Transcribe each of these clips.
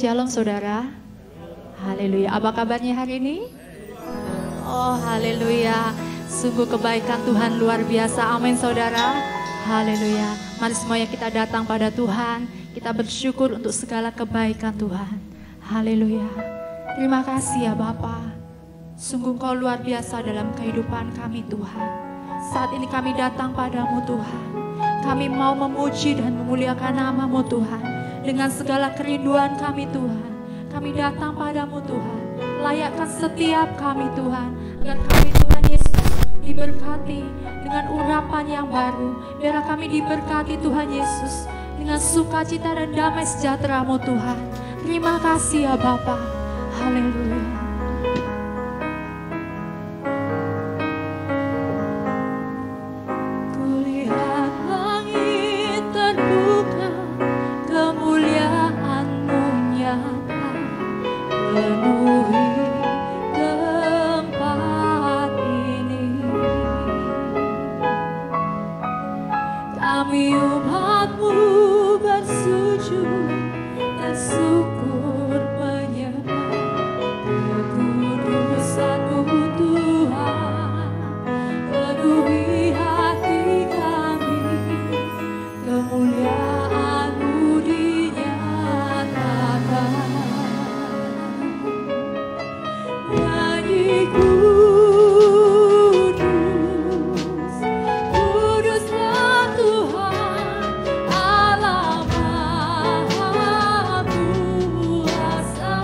Shalom saudara. Haleluya. Apa kabarnya hari ini? Oh haleluya. Sungguh kebaikan Tuhan luar biasa. Amin saudara. Haleluya. Mari semuanya kita datang pada Tuhan. Kita bersyukur untuk segala kebaikan Tuhan. Haleluya. Terima kasih ya Bapa. Sungguh Kau luar biasa dalam kehidupan kami Tuhan. Saat ini kami datang padamu Tuhan. Kami mau memuji dan memuliakan nama-Mu Tuhan. Dengan segala kerinduan kami Tuhan, kami datang padamu Tuhan. Layakkan setiap kami Tuhan, agar kami Tuhan Yesus diberkati dengan urapan yang baru. Biarlah kami diberkati Tuhan Yesus dengan sukacita dan damai sejahtera-Mu Tuhan. Terima kasih ya Bapa. Haleluya. Kami umat-Mu bersujud dan syukur menyembah kekudusan-Mu Tuhan. Penuhi hati kami, kemuliaan-Mu dinyatakan. Nyanyi kuduslah Tuhan, Allah Maha Kuasa.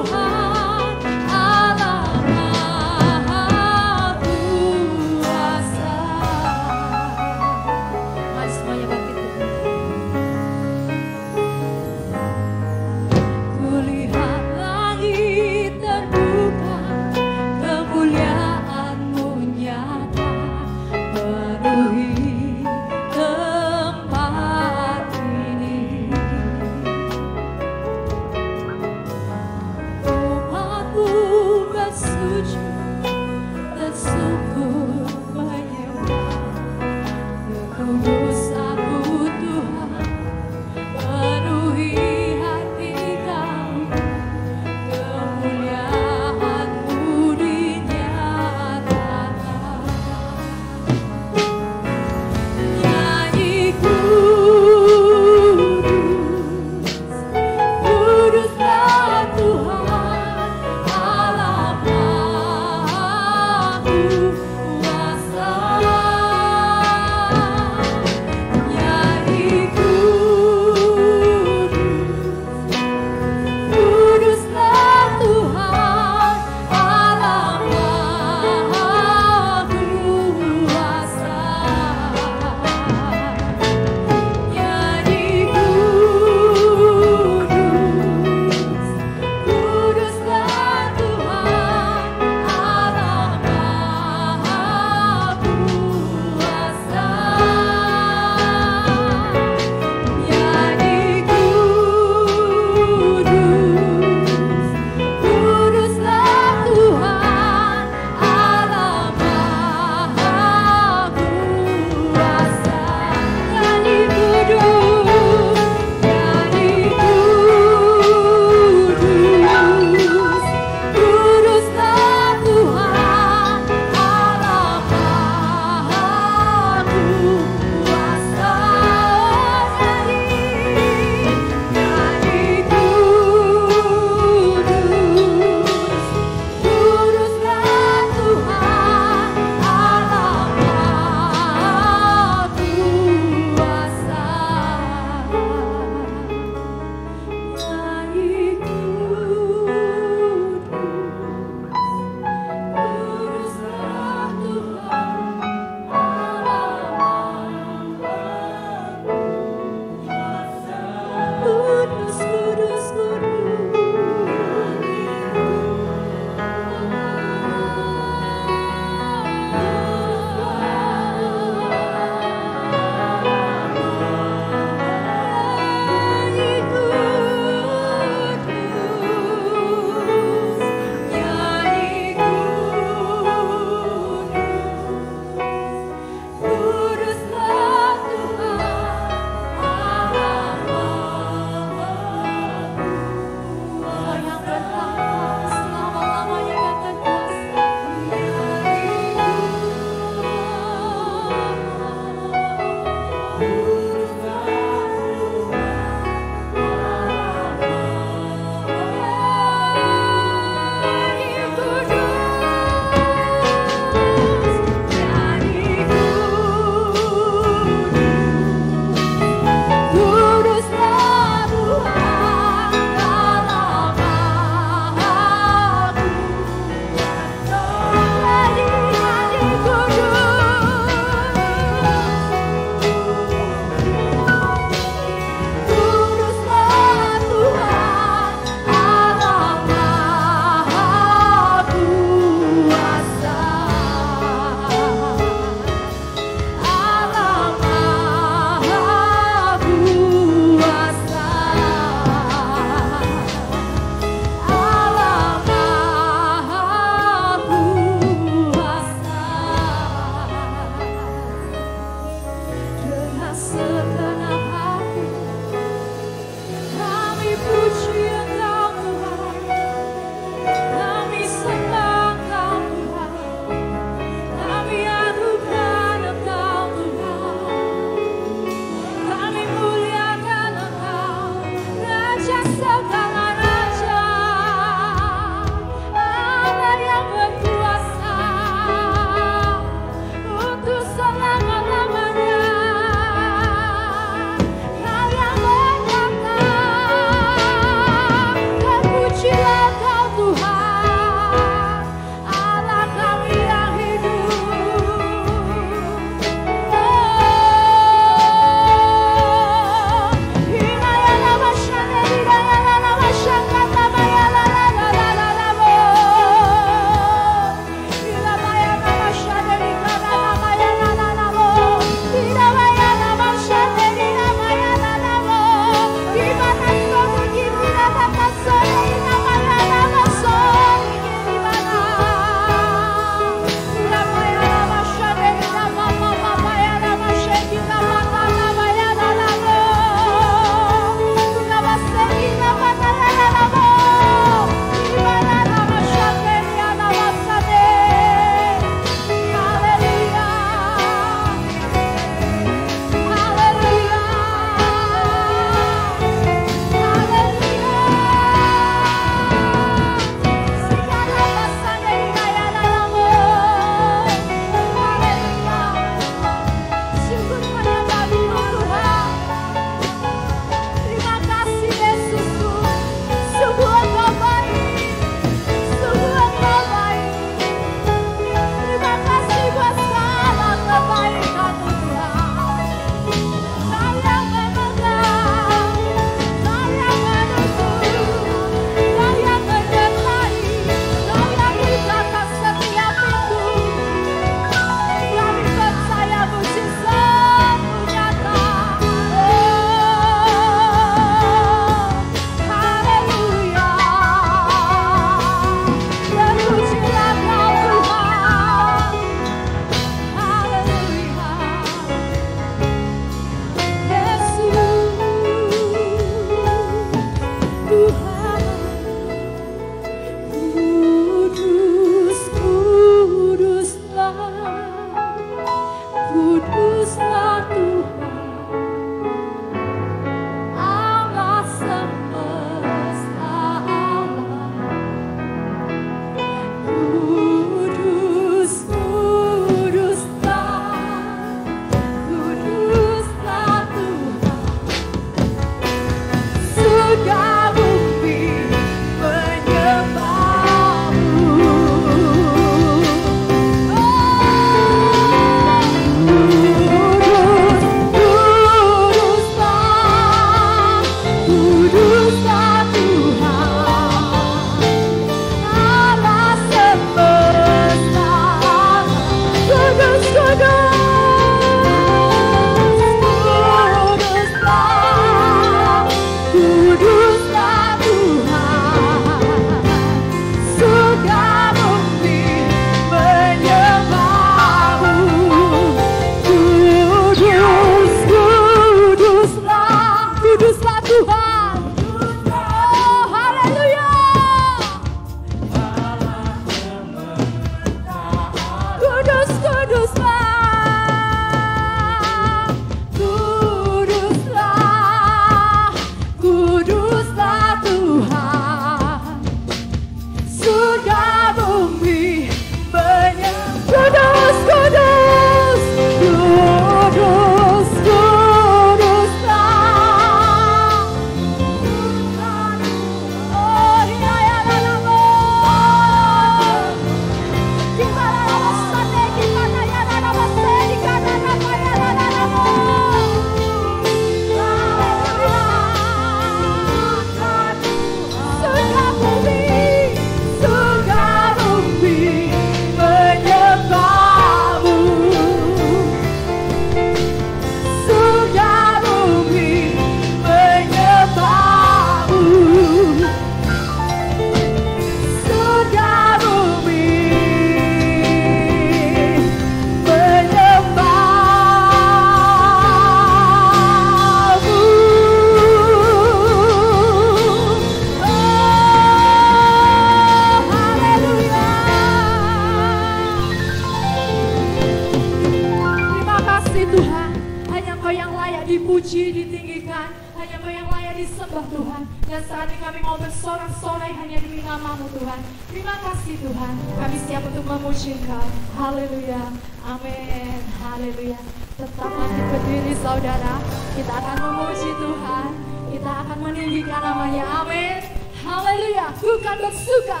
dipuji, ditinggikan, hanya yang layak disembah Tuhan. Dan saat ini kami mau bersorak-sorai hanya demi nama-Mu Tuhan. Terima kasih Tuhan, kami siap untuk memuji Engkau. Haleluya, amin, haleluya. Tetap bangkit berdiri saudara, kita akan memuji Tuhan, kita akan meninggikan namanya, amin, haleluya. Bukan bersuka.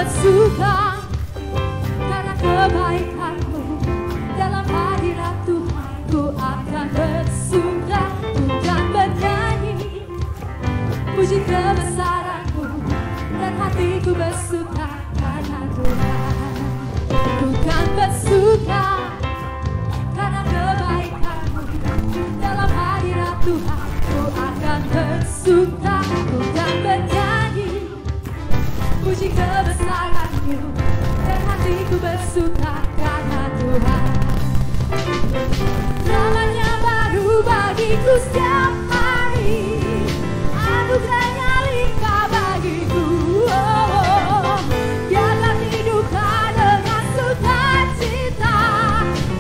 Bersuka karena kebaikan-Mu dalam hadirat Tuhan. Ku akan bersuka, bukan bernyanyi puji kebesaran-Mu, dan hatiku bersuka karena Tuhan. Bukan bersuka karena kebaikan-Mu dalam hadirat Tuhan. Ku akan bersuka, bukan bernyanyi puji kebesaran-Mu, dan hatiku bersuka karena Tuhan. Namanya baru bagiku setiap hari, anugerahnya limpah bagiku. Biarlah hidupku dengan sukacita,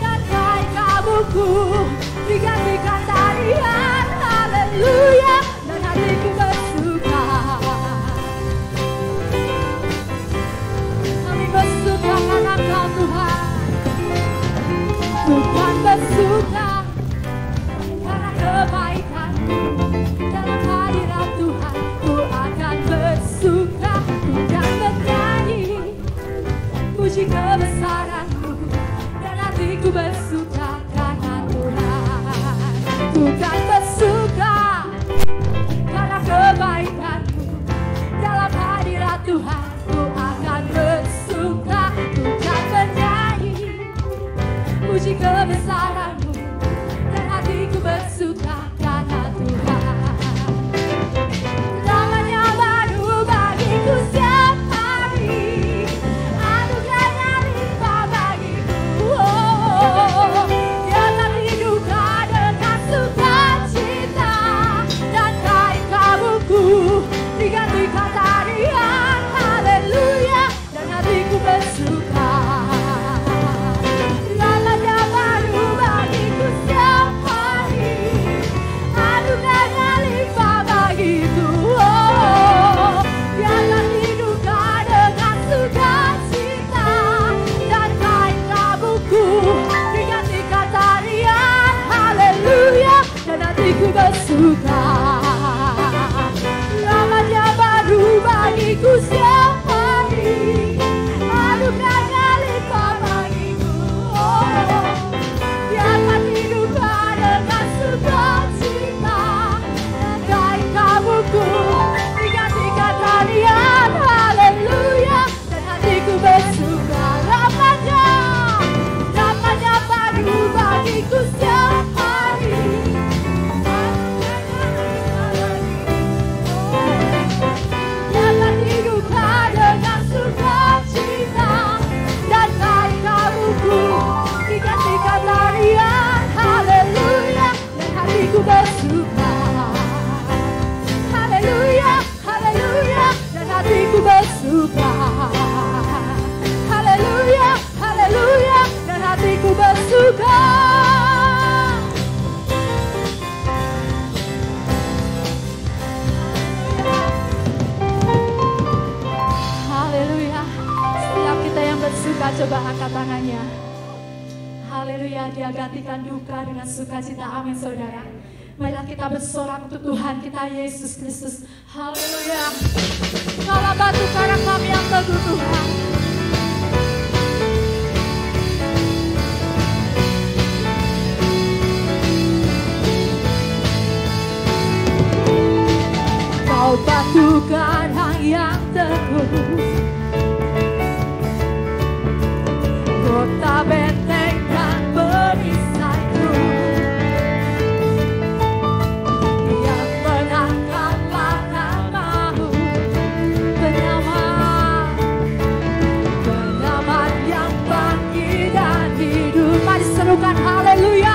dan kain kabutku digantikan tarian. Haleluya, dan hatiku bersuka. Bersuka karena Kau Tuhan. Bukan bersuka karena kebaikan-Mu dalam hadirat Tuhan. Ku akan bersuka, bukan bernyanyi puji kebesaran-Mu, dan hatiku bersuka karena Tuhan. Bukan bersuka karena kebaikan-Mu dalam hadirat Tuhan. Ku akan bersuka, bukan bernyanyi puji kebesaran-Mu, dan hatiku bersuka karena Tuhan. Namanya baru bagiku setiap hari, anugerahnya limpah bagiku. Biarlah hidupku dengan sukacita, dan kain kabutku digantikan tarian. Haleluya, dan hatiku bersuka. Namanya baru bagiku setiap hari, anugerahnya limpah bagiku. Biarlah hidupku dengan sukacita, dan kain kabutku digantikan tarian. Haleluya, dan hatiku bersuka. Namanya baru bagiku setiap hari, anugerahnya limpah bagiku. Biarlah hidupku dengan sukacita, dan kain kabutku digantikan tarian. Haleluya, dan hatiku bersuka. Namanya baru bagiku setiap hari, biarlah hidupku dengan sukacita, dan kain kabutku digantikan tarian. Haleluya, dan hatiku bersuka. Haleluya, haleluya, dan hatiku bersuka. Haleluya, haleluya, dan hatiku bersuka. Haleluya. Setiap kita yang bersuka, coba angkat tangannya. Haleluya, Dia gantikan duka dengan sukacita. Amin saudara. Marilah kita bersorak untuk Tuhan kita Yesus Kristus. Haleluya. Kaulah batu karang kami yang teguh Tuhan. Kau batu karang yang teguh, kota benteng dan perisaiku, yang menangkanlah namamu, penyaman yang bangkit dan hidup. Mari serukan haleluya.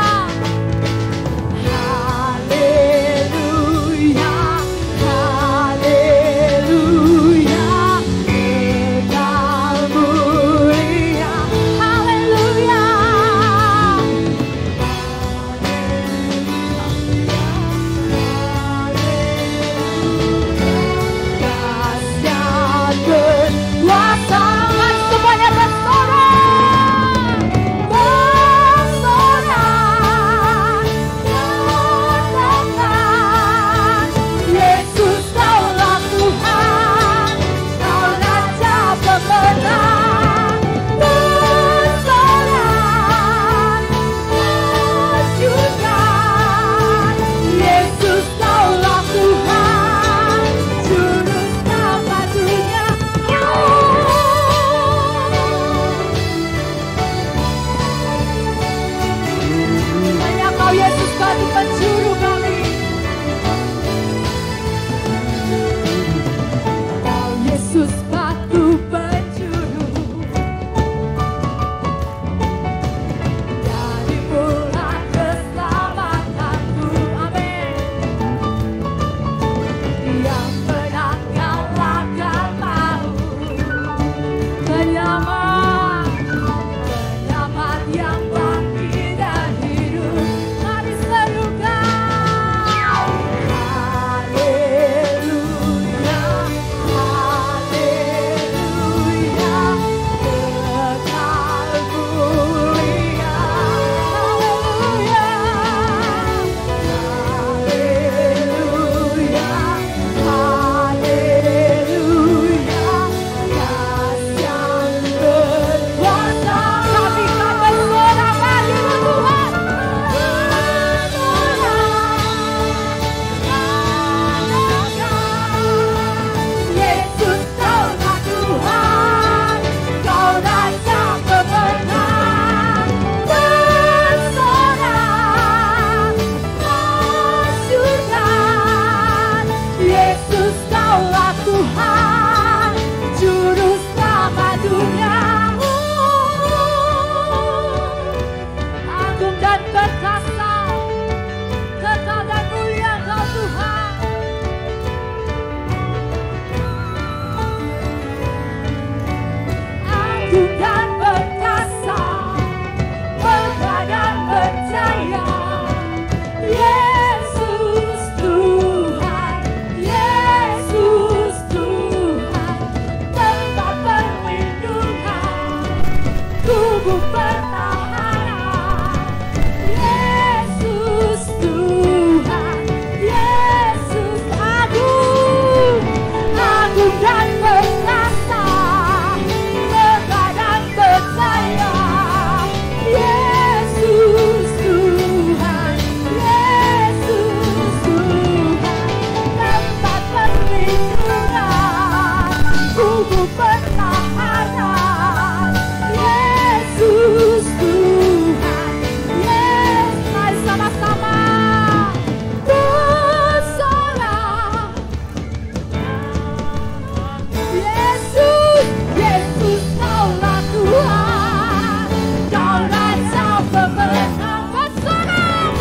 Yesus, Yesus kaulah Tuhan, Kau Raja pemenang bersorak.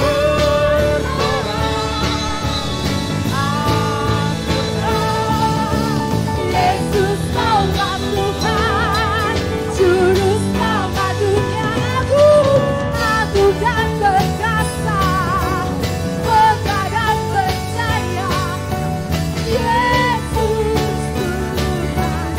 Yesus kaulah Tuhan, Juru Selamat dunia aku dan perkasa, megah dan percaya. Yesus Tuhan,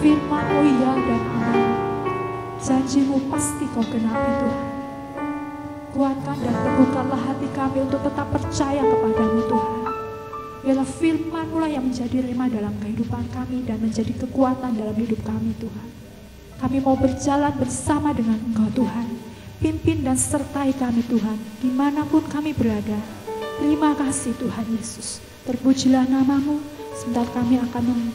firman, oh iya dan amin. Janjimu pasti kau genapi Tuhan. Kuatkan dan teguhkanlah hati kami untuk tetap percaya kepadamu Tuhan. Biarlah firman-Mu lah yang menjadi rema dalam kehidupan kami dan menjadi kekuatan dalam hidup kami Tuhan. Kami mau berjalan bersama dengan Engkau Tuhan. Pimpin dan sertai kami Tuhan, dimanapun kami berada. Terima kasih Tuhan Yesus. Terpujilah nama-Mu. Sebentar kami akan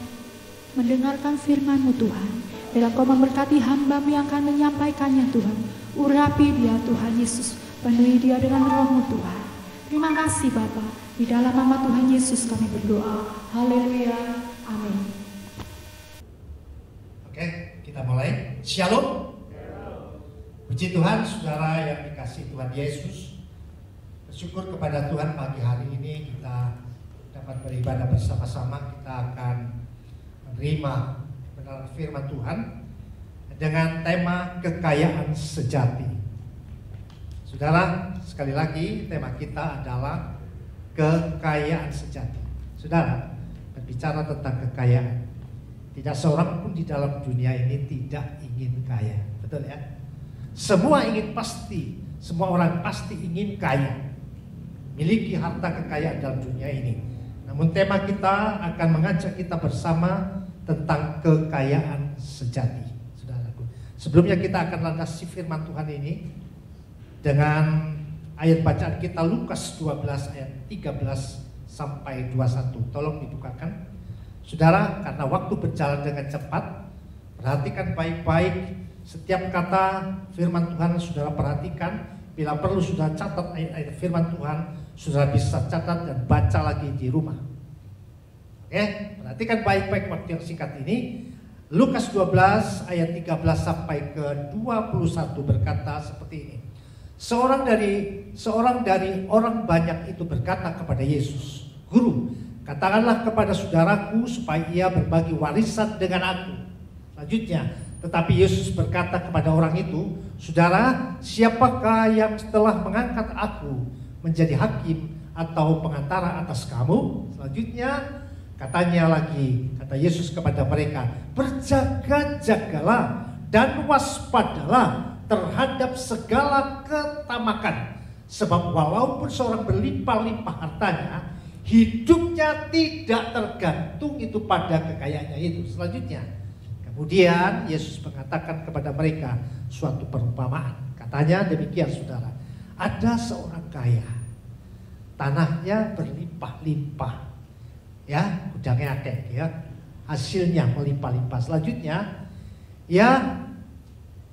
mendengarkan firman-Mu Tuhan. Biarlah Kau memberkati hamba-Mu yang akan menyampaikannya Tuhan. Urapi dia Tuhan Yesus. Penuhi dia dengan roh-Mu Tuhan. Terima kasih Bapa. Di dalam nama Tuhan Yesus kami berdoa. Haleluya. Amin. Oke, kita mulai. Shalom. Puji Tuhan, saudara yang dikasihi Tuhan Yesus. Bersyukur kepada Tuhan pagi hari ini kita dapat beribadah bersama-sama. Kita akan menerima kebenaran firman Tuhan dengan tema kekayaan sejati. Saudara, sekali lagi tema kita adalah kekayaan sejati. Saudara, berbicara tentang kekayaan, tidak seorang pun di dalam dunia ini tidak ingin kaya. Betul ya? Semua ingin pasti, semua orang pasti ingin kaya, miliki harta kekayaan dalam dunia ini. Namun tema kita akan mengajak kita bersama tentang kekayaan sejati. Saudaraku, sebelumnya kita akan landasi firman Tuhan ini dengan ayat bacaan kita Lukas 12 ayat 13 sampai 21. Tolong dibukakan. Saudara, karena waktu berjalan dengan cepat, perhatikan baik-baik setiap kata firman Tuhan. Saudara perhatikan, bila perlu saudara catat ayat-ayat firman Tuhan, saudara bisa catat dan baca lagi di rumah. Oke, perhatikan baik-baik waktu yang singkat ini. Lukas 12 ayat 13 sampai ke 21 berkata seperti ini. Seorang dari orang banyak itu berkata kepada Yesus, "Guru, katakanlah kepada saudaraku supaya ia berbagi warisan dengan aku." Selanjutnya, tetapi Yesus berkata kepada orang itu, "Saudara, siapakah yang telah mengangkat aku menjadi hakim atau pengantara atas kamu?" Selanjutnya, kata Yesus kepada mereka, "Berjaga-jagalah dan waspadalah terhadap segala ketamakan, sebab walaupun seorang berlimpah-limpah hartanya, hidupnya tidak tergantung itu pada kekayaannya itu." Selanjutnya, kemudian Yesus mengatakan kepada mereka suatu perumpamaan. Katanya demikian, saudara, ada seorang kaya, tanahnya berlimpah-limpah, ya, gudangnya akeh, ya, hasilnya melimpah-limpah. Selanjutnya, ia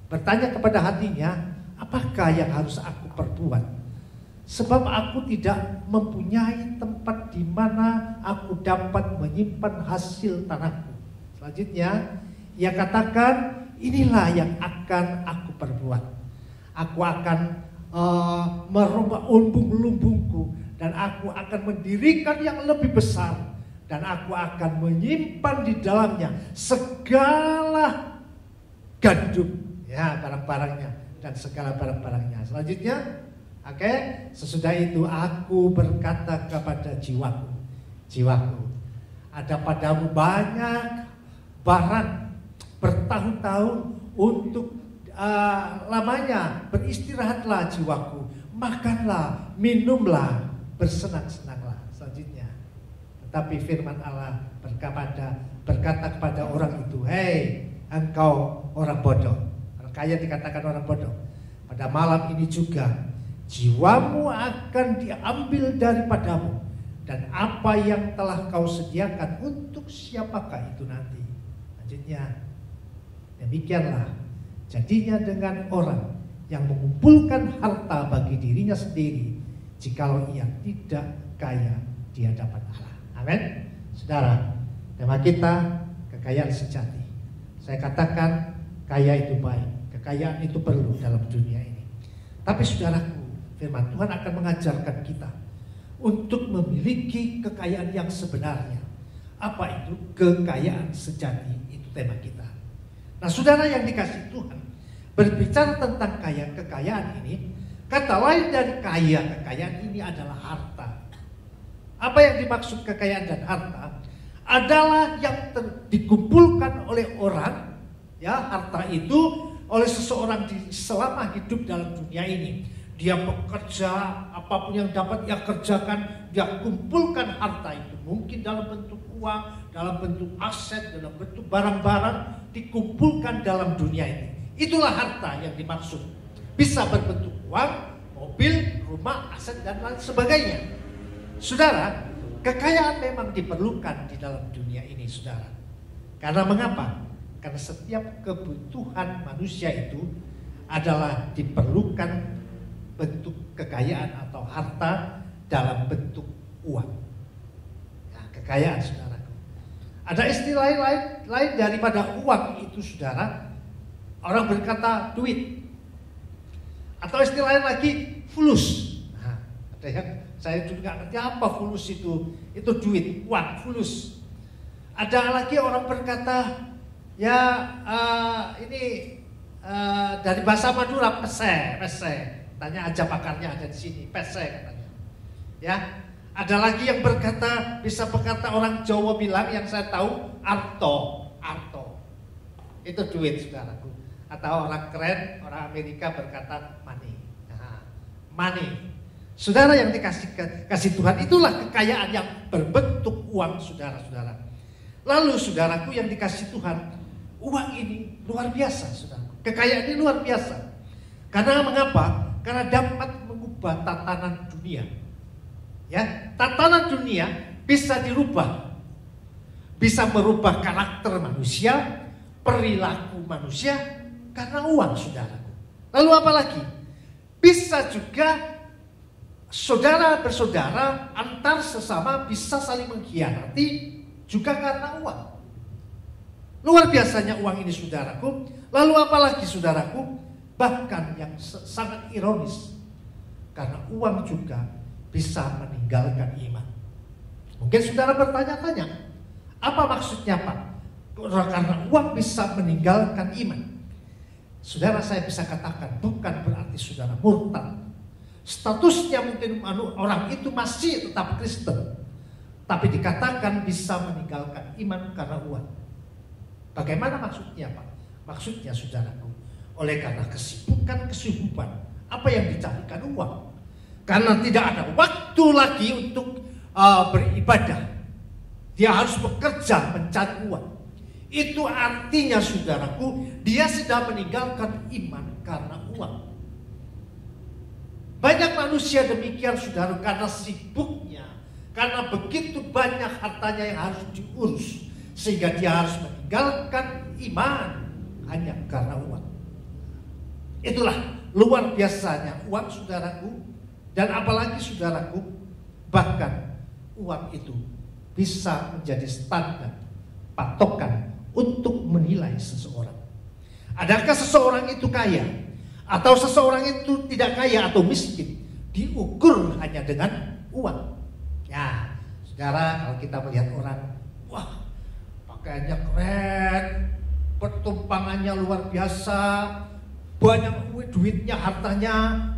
bertanya kepada hatinya, "Apakah yang harus aku perbuat? Sebab aku tidak mempunyai tempat di mana aku dapat menyimpan hasil tanahku." Selanjutnya, ia katakan, "Inilah yang akan aku perbuat. Aku akan merombak lumbung-lumbungku dan aku akan mendirikan yang lebih besar dan aku akan menyimpan di dalamnya segala gandum, ya, barang-barangnya dan segala barang-barangnya." Selanjutnya, oke, sesudah itu aku berkata kepada jiwaku, ada padamu banyak barang bertahun-tahun untuk lamanya. Beristirahatlah jiwaku, makanlah, minumlah, bersenang-senanglah. Selanjutnya, tetapi firman Allah berkata kepada orang itu, "Hei, engkau orang bodoh." Orang kaya dikatakan orang bodoh. "Pada malam ini juga jiwamu akan diambil daripadamu, dan apa yang telah kau sediakan untuk siapakah itu nanti?" Selanjutnya, demikianlah jadinya dengan orang yang mengumpulkan harta bagi dirinya sendiri, jikalau ia tidak kaya di hadapan Allah. Amin. Saudara, tema kita kekayaan sejati. Saya katakan kaya itu baik, kekayaan itu perlu dalam dunia ini. Tapi saudaraku, firman Tuhan akan mengajarkan kita untuk memiliki kekayaan yang sebenarnya. Apa itu kekayaan sejati? Itu tema kita. Nah, saudara yang dikasihi Tuhan, berbicara tentang kekayaan ini, kata lain dari kekayaan ini adalah harta. Apa yang dimaksud kekayaan dan harta? adalah yang dikumpulkan oleh orang, ya, harta itu oleh seseorang selama hidup dalam dunia ini. Dia bekerja, apapun yang dapat ia kerjakan, dia kumpulkan harta itu. Mungkin dalam bentuk uang, dalam bentuk aset, dalam bentuk barang-barang, dikumpulkan dalam dunia ini. Itulah harta yang dimaksud. Bisa berbentuk uang, mobil, rumah, aset, dan lain sebagainya. Saudara, kekayaan memang diperlukan di dalam dunia ini, saudara. Karena mengapa? Karena setiap kebutuhan manusia itu adalah diperlukan bentuk kekayaan atau harta dalam bentuk uang. Nah, kekayaan, saudara. Ada istilah lain daripada uang itu, saudara. Orang berkata duit. Atau istilah lain lagi fulus. Nah, ada yang saya juga nggak ngerti apa fulus itu. Itu duit, uang, fulus. Ada lagi orang berkata, ya ini dari bahasa Madura, pese. Tanya aja pakarnya ada di sini, pese katanya. Ya, ada lagi yang berkata, bisa berkata orang Jawa bilang yang saya tahu, arto. Itu duit, saudaraku. Atau orang keren, orang Amerika berkata money. Nah, money. Saudara yang kasih Tuhan, itulah kekayaan yang berbentuk uang, saudara-saudara. Lalu saudaraku yang dikasih Tuhan, uang ini luar biasa, saudara. Kekayaan ini luar biasa. Karena mengapa? Karena dapat mengubah tatanan dunia. Ya, tatanan dunia bisa dirubah. Bisa merubah karakter manusia, perilaku manusia karena uang, saudaraku. Lalu apa lagi? Bisa juga saudara bersaudara antar sesama bisa saling mengkhianati juga karena uang. Luar biasanya uang ini, saudaraku. Lalu apa lagi, saudaraku? Bahkan yang sangat ironis, karena uang juga bisa meninggalkan iman. Mungkin saudara bertanya-tanya, apa maksudnya, Pak? Karena uang bisa meninggalkan iman. Saudara, saya bisa katakan bukan berarti saudara murtad. Statusnya mungkin orang itu masih tetap Kristen, tapi dikatakan bisa meninggalkan iman karena uang. Bagaimana maksudnya, Pak? Maksudnya, saudaraku, oleh karena kesibukan, apa yang dicarikan uang. Karena tidak ada waktu lagi untuk beribadah. Dia harus bekerja mencari uang. Itu artinya, saudaraku, dia sedang meninggalkan iman karena uang. Banyak manusia demikian, saudara, karena sibuknya, karena begitu banyak hartanya yang harus diurus, sehingga dia harus meninggalkan iman hanya karena uang. Itulah luar biasanya uang, saudaraku. Dan apalagi, saudaraku, bahkan uang itu bisa menjadi standar patokan untuk menilai seseorang. Adakah seseorang itu kaya atau seseorang itu tidak kaya atau miskin? Diukur hanya dengan uang. Ya, saudara, kalau kita melihat orang, wah, pakaiannya keren, pertumpangannya luar biasa, banyak duitnya, hartanya,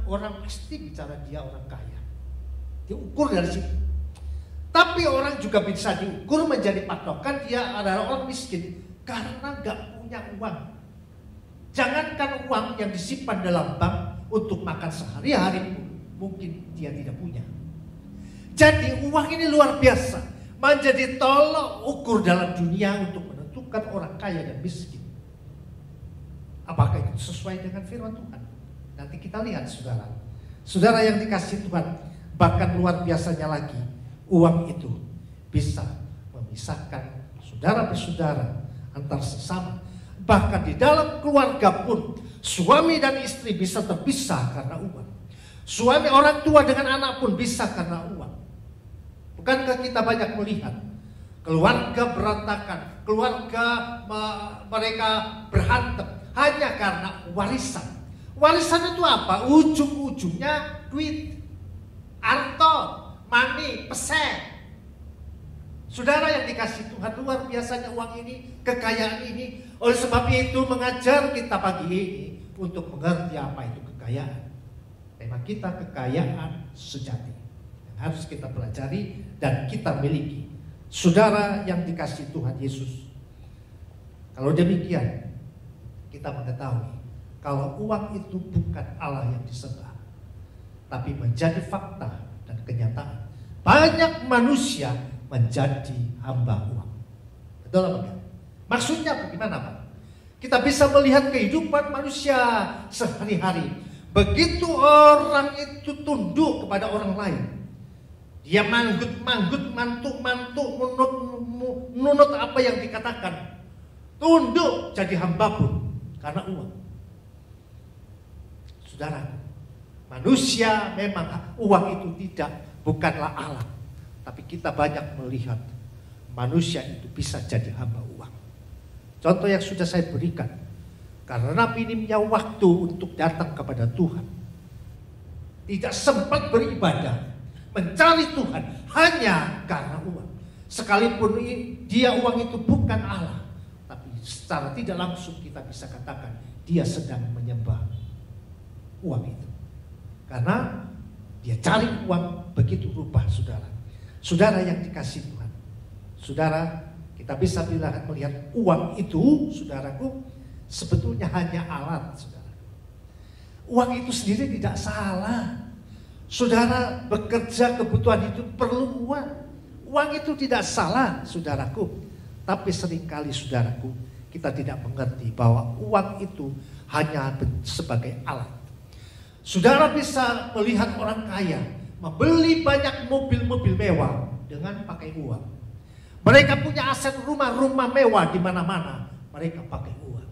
orang pasti bicara dia orang kaya. Diukur dari situ. Tapi orang juga bisa diukur menjadi patokan dia adalah orang miskin karena gak punya uang. Jangankan uang yang disimpan dalam bank untuk makan sehari-hari pun mungkin dia tidak punya. Jadi uang ini luar biasa, menjadi tolok ukur dalam dunia untuk menentukan orang kaya dan miskin. Apakah itu sesuai dengan firman Tuhan? Nanti kita lihat, saudara. Saudara yang dikasih Tuhan, bahkan luar biasanya lagi, uang itu bisa memisahkan saudara bersaudara antar sesama. Bahkan di dalam keluarga pun suami dan istri bisa terpisah karena uang. Suami, orang tua dengan anak pun bisa karena uang. Bukankah kita banyak melihat keluarga berantakan, keluarga mereka berhantam hanya karena warisan. Warisan itu apa? Ujung-ujungnya duit, arto, money, pesen. Saudara yang dikasih Tuhan, luar biasanya uang ini, kekayaan ini. Oleh sebab itu mengajar kita pagi ini untuk mengerti apa itu kekayaan. Tema kita kekayaan sejati yang harus kita pelajari dan kita miliki. Saudara yang dikasihi Tuhan Yesus, kalau demikian kita mengetahui kalau uang itu bukan Allah yang disembah, tapi menjadi fakta dan kenyataan. Banyak manusia menjadi hamba uang. Betul apa enggak? Maksudnya bagaimana Pak? Kita bisa melihat kehidupan manusia sehari-hari. Begitu orang itu tunduk kepada orang lain, dia manggut-manggut, mantuk-mantuk, nunut apa yang dikatakan. Tunduk jadi hamba pun karena uang. Saudara, manusia memang uang itu bukanlah Allah. Tapi kita banyak melihat manusia itu bisa jadi hamba uang. Contoh yang sudah saya berikan, karena minimnya waktu untuk datang kepada Tuhan, tidak sempat beribadah, mencari Tuhan hanya karena uang. Sekalipun uang itu bukan Allah, tapi secara tidak langsung kita bisa katakan dia sedang menyembah uang itu. Karena dia cari uang begitu rupa, saudara. Saudara yang dikasihi Tuhan, saudara, kita bisa melihat uang itu, saudaraku, sebetulnya hanya alat, saudara. Uang itu sendiri tidak salah. Saudara bekerja, kebutuhan hidup perlu uang. Uang itu tidak salah, saudaraku. Tapi seringkali, saudaraku, kita tidak mengerti bahwa uang itu hanya sebagai alat. Saudara bisa melihat orang kaya membeli banyak mobil-mobil mewah dengan pakai uang. Mereka punya aset rumah-rumah mewah di mana-mana, mereka pakai uang.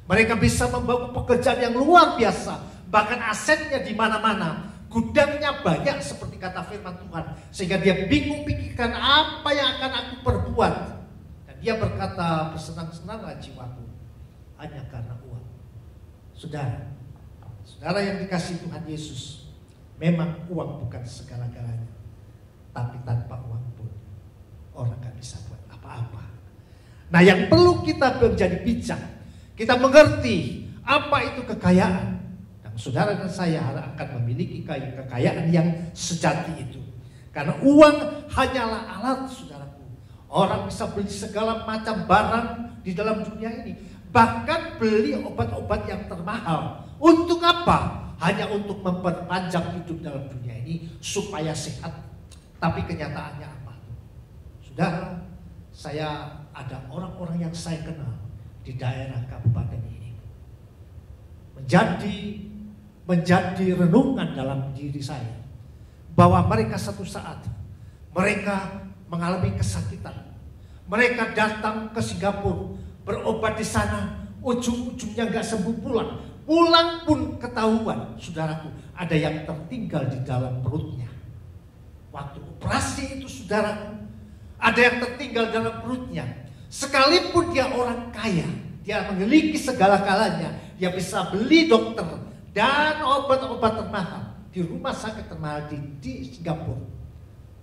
Mereka bisa membangun pekerjaan yang luar biasa, bahkan asetnya di mana-mana, gudangnya banyak seperti kata firman Tuhan, sehingga dia bingung pikirkan apa yang akan aku perbuat. Dan dia berkata, bersenang-senanglah jiwaku hanya karena uang. Saudara yang dikasihi Tuhan Yesus, memang uang bukan segala-galanya, tapi tanpa uang pun orang gak bisa buat apa-apa. Nah, yang perlu kita menjadi bijak, kita mengerti apa itu kekayaan. Dan saudara dan saya akan memiliki kekayaan yang sejati itu. Karena uang hanyalah alat, saudaraku. Orang bisa beli segala macam barang di dalam dunia ini, bahkan beli obat-obat yang termahal. Untuk apa? Hanya untuk memperpanjang hidup dalam dunia ini supaya sehat. Tapi kenyataannya apa? Saudara, saya ada orang-orang yang saya kenal di daerah kabupaten ini. Menjadi renungan dalam diri saya bahwa mereka satu saat mereka mengalami kesakitan. Mereka datang ke Singapura, berobat di sana, ujung-ujungnya gak sembuh pulang. Pulang pun ketahuan, saudaraku, ada yang tertinggal di dalam perutnya. Waktu operasi itu, saudaraku, ada yang tertinggal dalam perutnya. Sekalipun dia orang kaya, dia memiliki segala-galanya, dia bisa beli dokter dan obat-obat termahal di rumah sakit termahal di Singapura.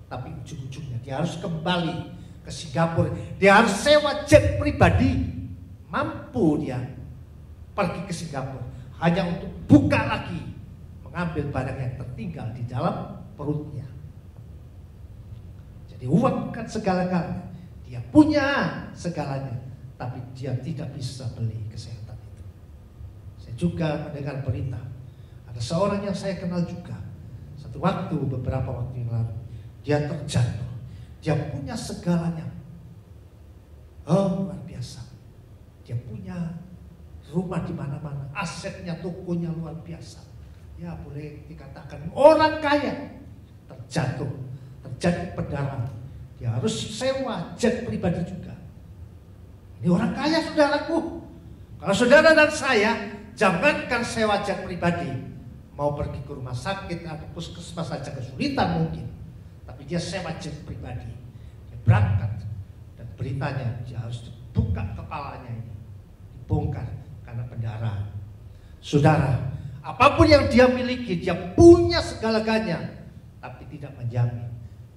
Tapi ujung-ujungnya dia harus kembali ke Singapura. Dia harus sewa jet pribadi. Mampu dia pergi ke Singapura hanya untuk buka lagi, mengambil barang yang tertinggal di dalam perutnya. Jadi uang bukan segala-galanya. Dia punya segalanya, tapi dia tidak bisa beli kesehatan itu. Saya juga mendengar berita, ada seorang yang saya kenal juga. Satu waktu, beberapa waktu yang lalu, dia terjatuh. Dia punya segalanya. Oh, luar biasa. Dia punya rumah di mana-mana, asetnya, tokonya luar biasa. Ya, boleh dikatakan orang kaya. Terjatuh, terjadi pendarahan. Dia harus sewa jet pribadi juga. Ini orang kaya, saudaraku. Kalau saudara dan saya, jangankan sewa jet pribadi, mau pergi ke rumah sakit atau puskesmas saja kesulitan mungkin, tapi dia sewa jet pribadi. Dia berangkat, dan beritanya dia harus dibuka kepalanya ini, dibongkar karena pendarahan. Saudara, apapun yang dia miliki, dia punya segala-galanya, tapi tidak menjamin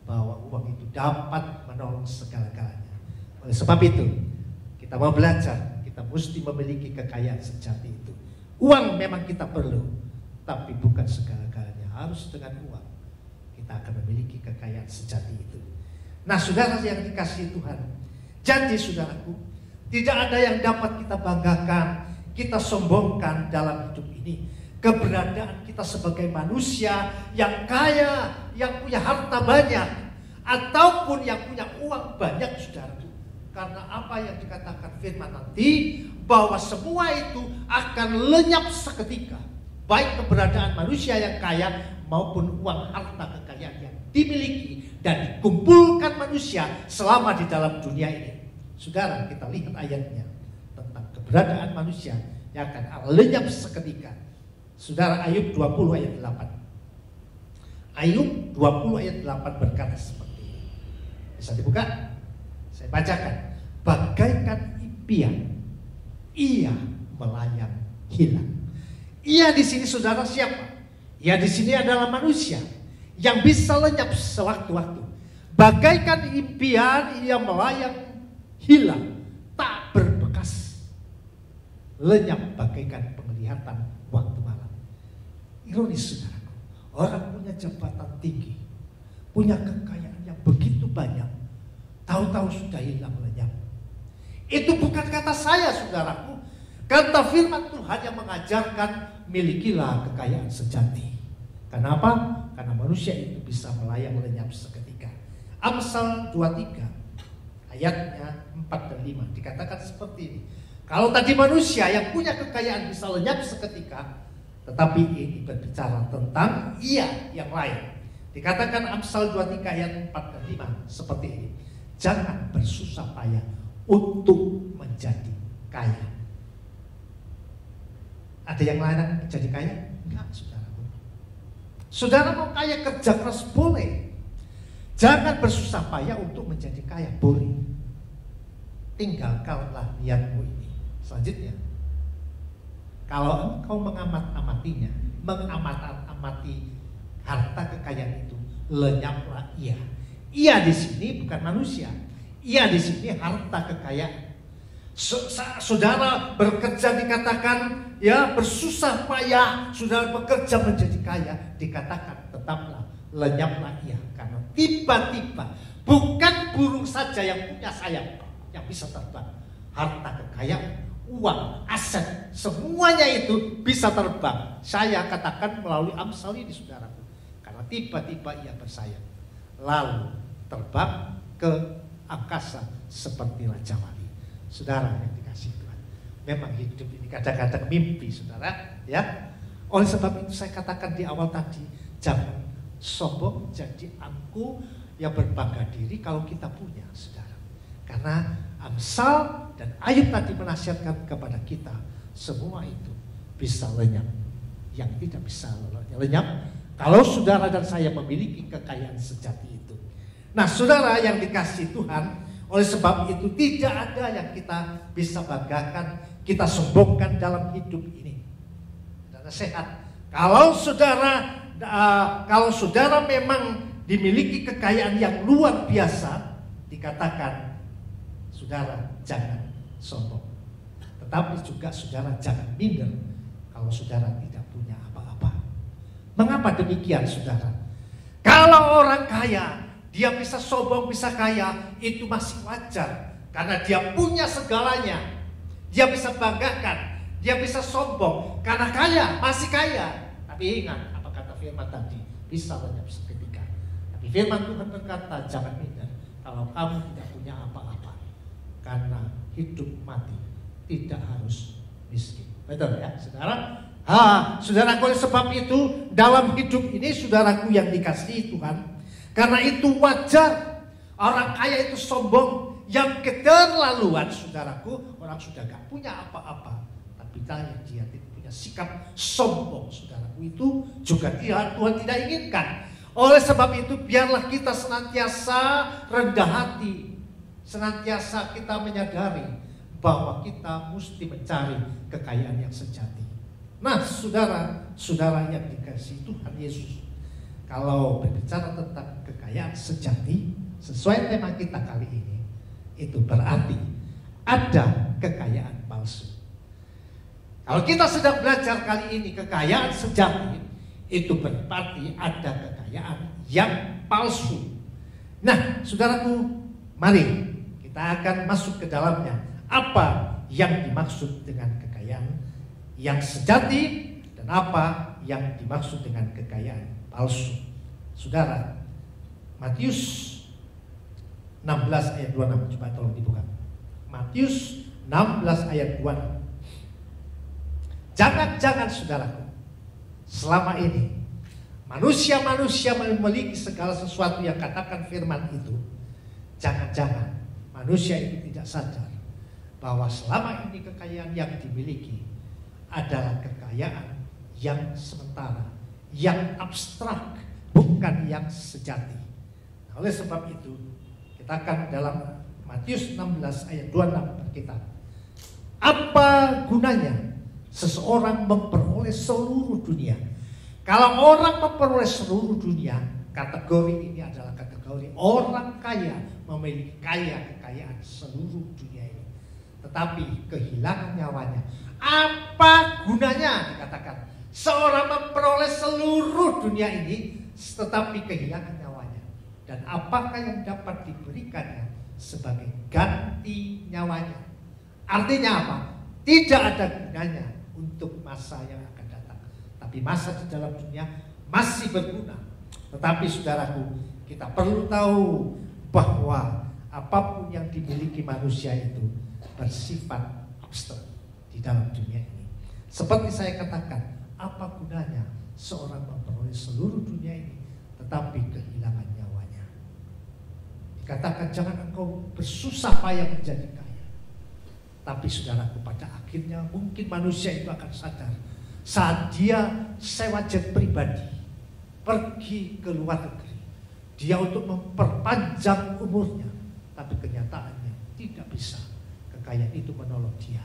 bahwa uang itu dapat menolong segala-galanya. Oleh sebab itu, kita mau belajar, kita mesti memiliki kekayaan sejati itu. Uang memang kita perlu, tapi bukan segala-galanya harus dengan uang kita akan memiliki kekayaan sejati itu. Nah, saudara yang dikasihi Tuhan, jadi saudaraku, tidak ada yang dapat kita banggakan, kita sombongkan dalam hidup ini. Keberadaan kita sebagai manusia yang kaya, yang punya harta banyak, ataupun yang punya uang banyak, saudaraku. Karena apa yang dikatakan firman nanti, bahwa semua itu akan lenyap seketika. Baik keberadaan manusia yang kaya maupun uang harta kekayaan yang dimiliki dan dikumpulkan manusia selama di dalam dunia ini. Saudara, kita lihat ayatnya tentang keberadaan manusia yang akan lenyap seketika. Saudara, Ayub 20 ayat 8. Ayub 20 ayat 8 berkata seperti ini. Bisa dibuka? Saya bacakan. Bagaikan impian, ia melayang hilang. Ia di sini, saudara, siapa? Ia di sini adalah manusia yang bisa lenyap sewaktu-waktu. Bagaikan impian, ia melayang hilang, tak berbekas. Lenyap bagaikan penglihatan waktu malam. Ironis, saudaraku, orang punya jabatan tinggi, punya kekayaan yang begitu banyak, tahu-tahu sudah hilang lenyap. Itu bukan kata saya, saudaraku, kata firman Tuhan yang mengajarkan milikilah kekayaan sejati. Kenapa? Karena manusia itu bisa melayang lenyap seketika. Amsal 23 ayatnya 4 dan 5 dikatakan seperti ini. Kalau tadi manusia yang punya kekayaan bisa lenyap seketika, tetapi ini berbicara tentang ia yang lain. Dikatakan Amsal 23 ayat 4 dan 5 seperti ini. Jangan bersusah payah untuk menjadi kaya. Ada yang larang menjadi kaya? Enggak, saudara. Saudara mau kaya, kerja keras boleh. Jangan bersusah payah untuk menjadi kaya, boleh. Tinggalkanlah niatmu ini. Selanjutnya, kalau engkau mengamati mengamati harta kekayaan itu, lenyaplah ia. Ia di sini bukan manusia. Ia di sini harta kekayaan. Saudara bekerja dikatakan ya bersusah payah, saudara bekerja menjadi kaya, dikatakan tetaplah lenyaplah ia. Karena tiba-tiba bukan burung saja yang punya sayap yang bisa terbang. Harta kekayaan, uang, aset, semuanya itu bisa terbang. Saya katakan melalui Amsal ini, saudaraku. Karena tiba-tiba ia bersayap, lalu terbang ke angkasa seperti Raja Wali. Saudara yang dikasih Tuhan, memang hidup ini kadang-kadang mimpi, saudara, ya. Oleh sebab itu saya katakan di awal tadi, jangan sombong jadi angkuh yang berbangga diri kalau kita punya, saudara. Karena Amsal dan Ayub tadi menasihatkan kepada kita, semua itu bisa lenyap. Yang tidak bisa lenyap kalau saudara dan saya memiliki kekayaan sejati itu. Nah, saudara yang dikasih Tuhan, oleh sebab itu tidak ada yang kita bisa banggakan, kita sombongkan dalam hidup ini. Dan nasihat, kalau saudara memang dimiliki kekayaan yang luar biasa, dikatakan saudara jangan sombong. Tetapi juga saudara jangan minder kalau saudara tidak punya apa-apa. Mengapa demikian, saudara? Kalau orang kaya dia bisa sombong, bisa kaya, itu masih wajar. Karena dia punya segalanya. Dia bisa banggakan, dia bisa sombong. Karena kaya, masih kaya. Tapi ingat, apa kata firman tadi? Bisa lenyap seketika. Tapi firman Tuhan berkata, jangan minder kalau kamu tidak punya apa-apa. Karena hidup mati tidak harus miskin. Betul ya, saudara? Saudaraku, oleh sebab itu, dalam hidup ini, saudaraku yang dikasihi Tuhan, karena itu wajar orang kaya itu sombong, yang keterlaluan, saudaraku. Orang sudah gak punya apa-apa, tapi dia punya sikap sombong, saudaraku, itu juga Tuhan tidak inginkan. Oleh sebab itu biarlah kita senantiasa rendah hati, senantiasa kita menyadari bahwa kita mesti mencari kekayaan yang sejati. Nah, saudara yang dikasihi Tuhan Yesus, kalau berbicara tentang kekayaan sejati, sesuai tema kita kali ini, itu berarti ada kekayaan palsu. Kalau kita sedang belajar kali ini kekayaan sejati, itu berarti ada kekayaan yang palsu. Nah, saudaraku, mari kita akan masuk ke dalamnya. Apa yang dimaksud dengan kekayaan yang sejati dan apa yang dimaksud dengan kekayaan palsu. Saudara, Matius 16 ayat 26, coba tolong dibuka. Matius 16 ayat 26. Jangan-jangan saudaraku, selama ini manusia-manusia memiliki segala sesuatu yang katakan firman itu. Jangan-jangan manusia itu tidak sadar bahwa selama ini kekayaan yang dimiliki adalah kekayaan yang sementara, yang abstrak, bukan yang sejati. Nah, oleh sebab itu, kita akan dalam Matius 16 ayat 26 berkata, apa gunanya seseorang memperoleh seluruh dunia? Kalau orang memperoleh seluruh dunia, kategori ini adalah kategori orang kaya, memiliki kekayaan seluruh dunia ini, tetapi kehilangan nyawanya. Apa gunanya dikatakan seorang memperoleh seluruh dunia ini tetapi kehilangan nyawanya? Dan apakah yang dapat diberikannya sebagai ganti nyawanya? Artinya apa? Tidak ada gunanya untuk masa yang akan datang, tapi masa di dalam dunia masih berguna. Tetapi saudaraku, kita perlu tahu bahwa apapun yang dimiliki manusia itu bersifat abstrak di dalam dunia ini. Seperti saya katakan, apa gunanya seorang memperoleh seluruh dunia ini tetapi kehilangan nyawanya? Dikatakan jangan engkau bersusah payah menjadi kaya. Tapi saudaraku, pada akhirnya mungkin manusia itu akan sadar saat dia sewa jet pribadi, pergi ke luar negeri, dia untuk memperpanjang umurnya, tapi kenyataannya tidak bisa. Kekayaan itu menolong dia.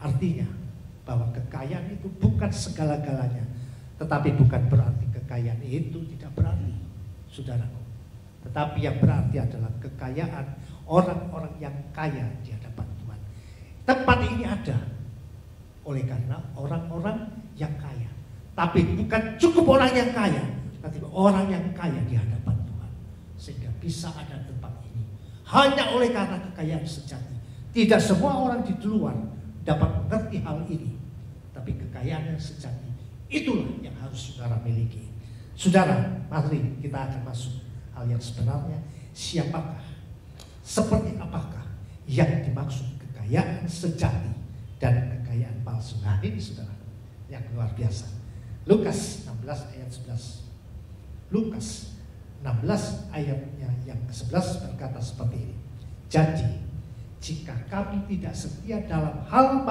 Artinya bahwa kekayaan itu bukan segala-galanya, tetapi bukan berarti kekayaan itu tidak berarti, saudaraku. Tetapi yang berarti adalah kekayaan orang-orang yang kaya di hadapan Tuhan. Tempat ini ada oleh karena orang-orang yang kaya. Tapi bukan cukup orang yang kaya, tapi orang yang kaya di hadapan Tuhan, sehingga bisa ada tempat ini hanya oleh karena kekayaan sejati. Tidak semua orang di luar dapat mengerti hal ini, tapi kekayaan yang sejati itulah yang harus saudara miliki. Saudara, mari kita akan masuk hal yang sebenarnya. Siapakah, seperti apakah yang dimaksud kekayaan sejati dan kekayaan palsu? Nah, ini saudara yang luar biasa. Lukas 16 ayat 11. Lukas 16 ayatnya yang ke-11 berkata seperti ini. Jadi jika kami tidak setia dalam hal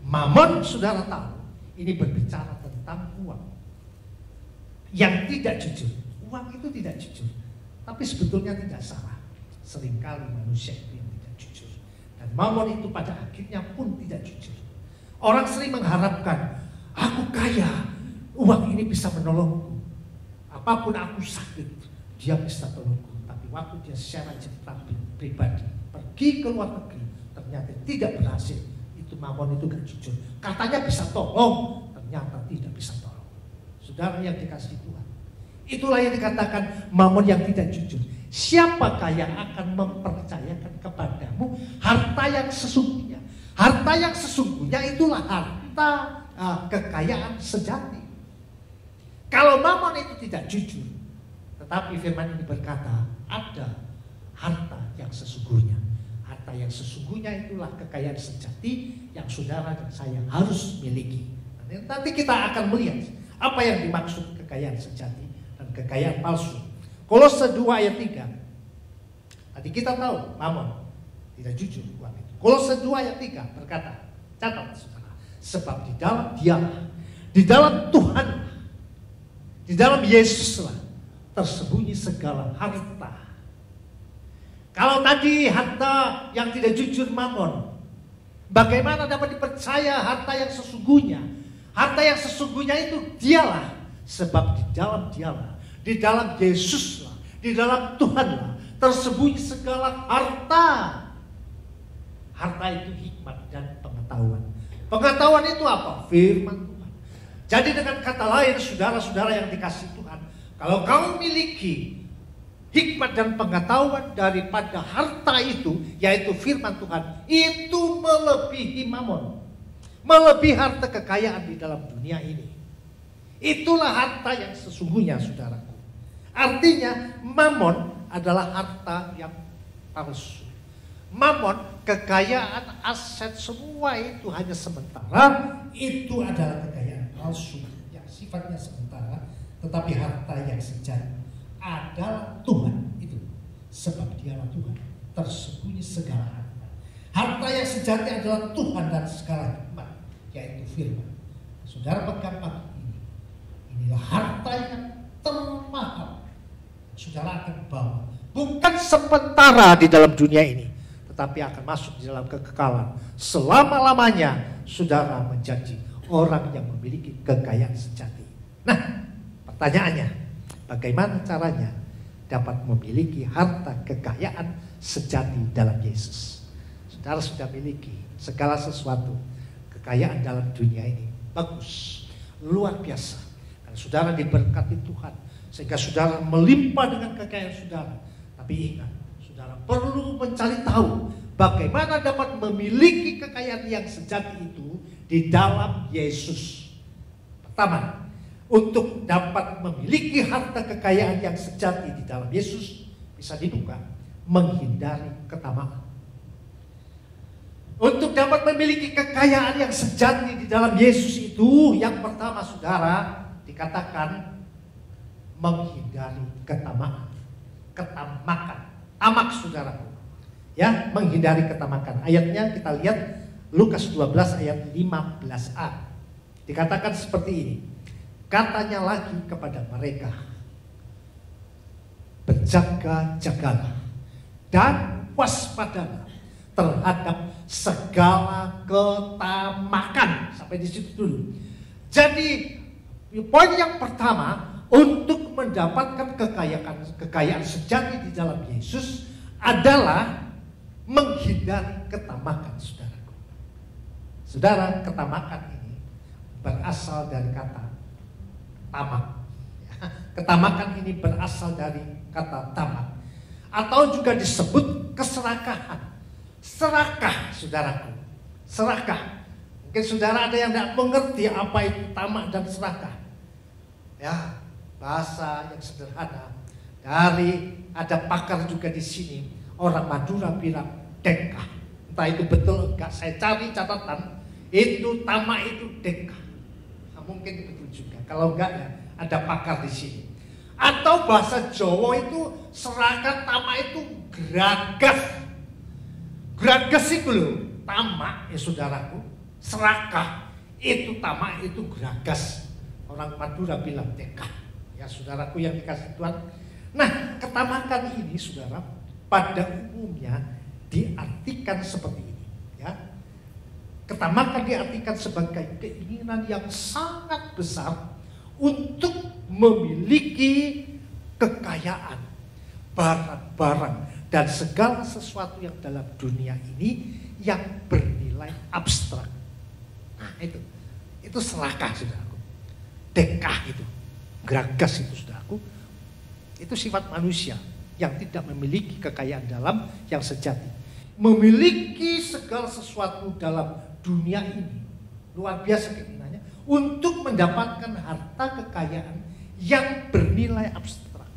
mamon, saudara tahu, ini berbicara tentang uang yang tidak jujur. Uang itu tidak jujur, tapi sebetulnya tidak salah. Seringkali manusia itu yang tidak jujur, dan mamon itu pada akhirnya pun tidak jujur. Orang sering mengharapkan, aku kaya, uang ini bisa menolongku. Apapun aku sakit, dia bisa tolongku. Tapi waktu dia secara pribadi pergi ke luar negeri, ternyata tidak berhasil. Itu mamon itu gak jujur. Katanya bisa tolong, ternyata tidak bisa tolong. Saudara yang dikasihi Tuhan, itulah yang dikatakan mamon yang tidak jujur. Siapakah yang akan mempercayakan kepadamu harta yang sesungguhnya? Harta yang sesungguhnya itulah harta kekayaan sejati. Kalau mamon itu tidak jujur, tetapi firman ini berkata ada harta yang sesungguhnya. Harta yang sesungguhnya itulah kekayaan sejati yang saudara dan saya harus miliki. Nanti kita akan melihat apa yang dimaksud kekayaan sejati dan kekayaan palsu. Kolose 2 ayat 3. Tadi kita tahu mamon tidak jujur uang itu. Kolose 2 ayat 3 berkata, catat saudara, sebab di dalam Dialah, di dalam Tuhan, di dalam Yesuslah tersembunyi segala harta. Kalau tadi harta yang tidak jujur mamon, bagaimana dapat dipercaya harta yang sesungguhnya? Harta yang sesungguhnya itu Dialah, sebab di dalam Dialah, di dalam Yesuslah, di dalam Tuhanlah tersembunyi segala harta. Harta itu hikmat dan pengetahuan. Pengetahuan itu apa? Firman Tuhan. Jadi dengan kata lain, saudara-saudara yang dikasihi Tuhan, kalau kamu miliki hikmat dan pengetahuan daripada harta itu, yaitu firman Tuhan, itu melebihi mamon, melebihi harta kekayaan di dalam dunia ini. Itulah harta yang sesungguhnya, saudaraku. Artinya mamon adalah harta yang palsu. Mamon, kekayaan, aset, semua itu hanya sementara. Itu adalah kekayaan palsu yang sifatnya sementara. Tetapi harta yang sejati adalah Tuhan itu. Sebab dialah Tuhan, tersembunyi segala harta. Harta yang sejati adalah Tuhan dan segala hikmat, yaitu firman. Saudara pegang pagi ini, inilah harta yang termahal saudara akan bawa. Bukan sementara di dalam dunia ini, tetapi akan masuk di dalam kekekalan. Selama-lamanya saudara menjadi orang yang memiliki kekayaan sejati. Nah, pertanyaannya, bagaimana caranya dapat memiliki harta kekayaan sejati dalam Yesus? Saudara sudah miliki segala sesuatu, kekayaan dalam dunia ini. Bagus, luar biasa. Karena saudara diberkati Tuhan, sehingga saudara melimpah dengan kekayaan saudara. Tapi ingat, saudara perlu mencari tahu bagaimana dapat memiliki kekayaan yang sejati itu di dalam Yesus. Pertama, untuk dapat memiliki harta kekayaan yang sejati di dalam Yesus, bisa dibuka, menghindari ketamaan. Untuk dapat memiliki kekayaan yang sejati di dalam Yesus itu, yang pertama saudara, dikatakan menghindari ketamakan. Tamak saudaraku. Ya, menghindari ketamakan. Ayatnya kita lihat Lukas 12 ayat 15a. Dikatakan seperti ini. Katanya lagi kepada mereka, berjaga-jagalah dan waspadalah terhadap segala ketamakan. Sampai di situ dulu. Jadi poin yang pertama, untuk mendapatkan kekayaan sejati di dalam Yesus adalah menghindari ketamakan, saudaraku. Saudara, ketamakan ini berasal dari kata tamak. Ketamakan ini berasal dari kata tamak, atau juga disebut keserakahan. Serakah, saudaraku. Serakah. Mungkin saudara ada yang tidak mengerti apa itu tamak dan serakah. Ya, bahasa yang sederhana. Ada pakar juga di sini. Orang Madura bilang dekah. Entah itu betul enggak. Saya cari catatan. Itu tamak itu dekah. Nah, mungkin betul juga. Kalau enggak ya ada pakar di sini. Atau bahasa Jawa itu serakah, tamak itu geragas. Geragas itu loh. Tamak ya saudaraku. Serakah itu tamak itu geragas. Orang Madura bilang dekah. Ya saudaraku yang dikasih Tuhan. Nah, ketamakan ini saudara pada umumnya diartikan seperti ini. Ya, ketamakan diartikan sebagai keinginan yang sangat besar untuk memiliki kekayaan, barang-barang dan segala sesuatu yang dalam dunia ini yang bernilai abstrak. Nah, itu serakah saudaraku. Dekah itu. Geragas itu saudaraku, itu sifat manusia yang tidak memiliki kekayaan dalam yang sejati. Memiliki segala sesuatu dalam dunia ini, luar biasa keinginannya untuk mendapatkan harta kekayaan yang bernilai abstrak.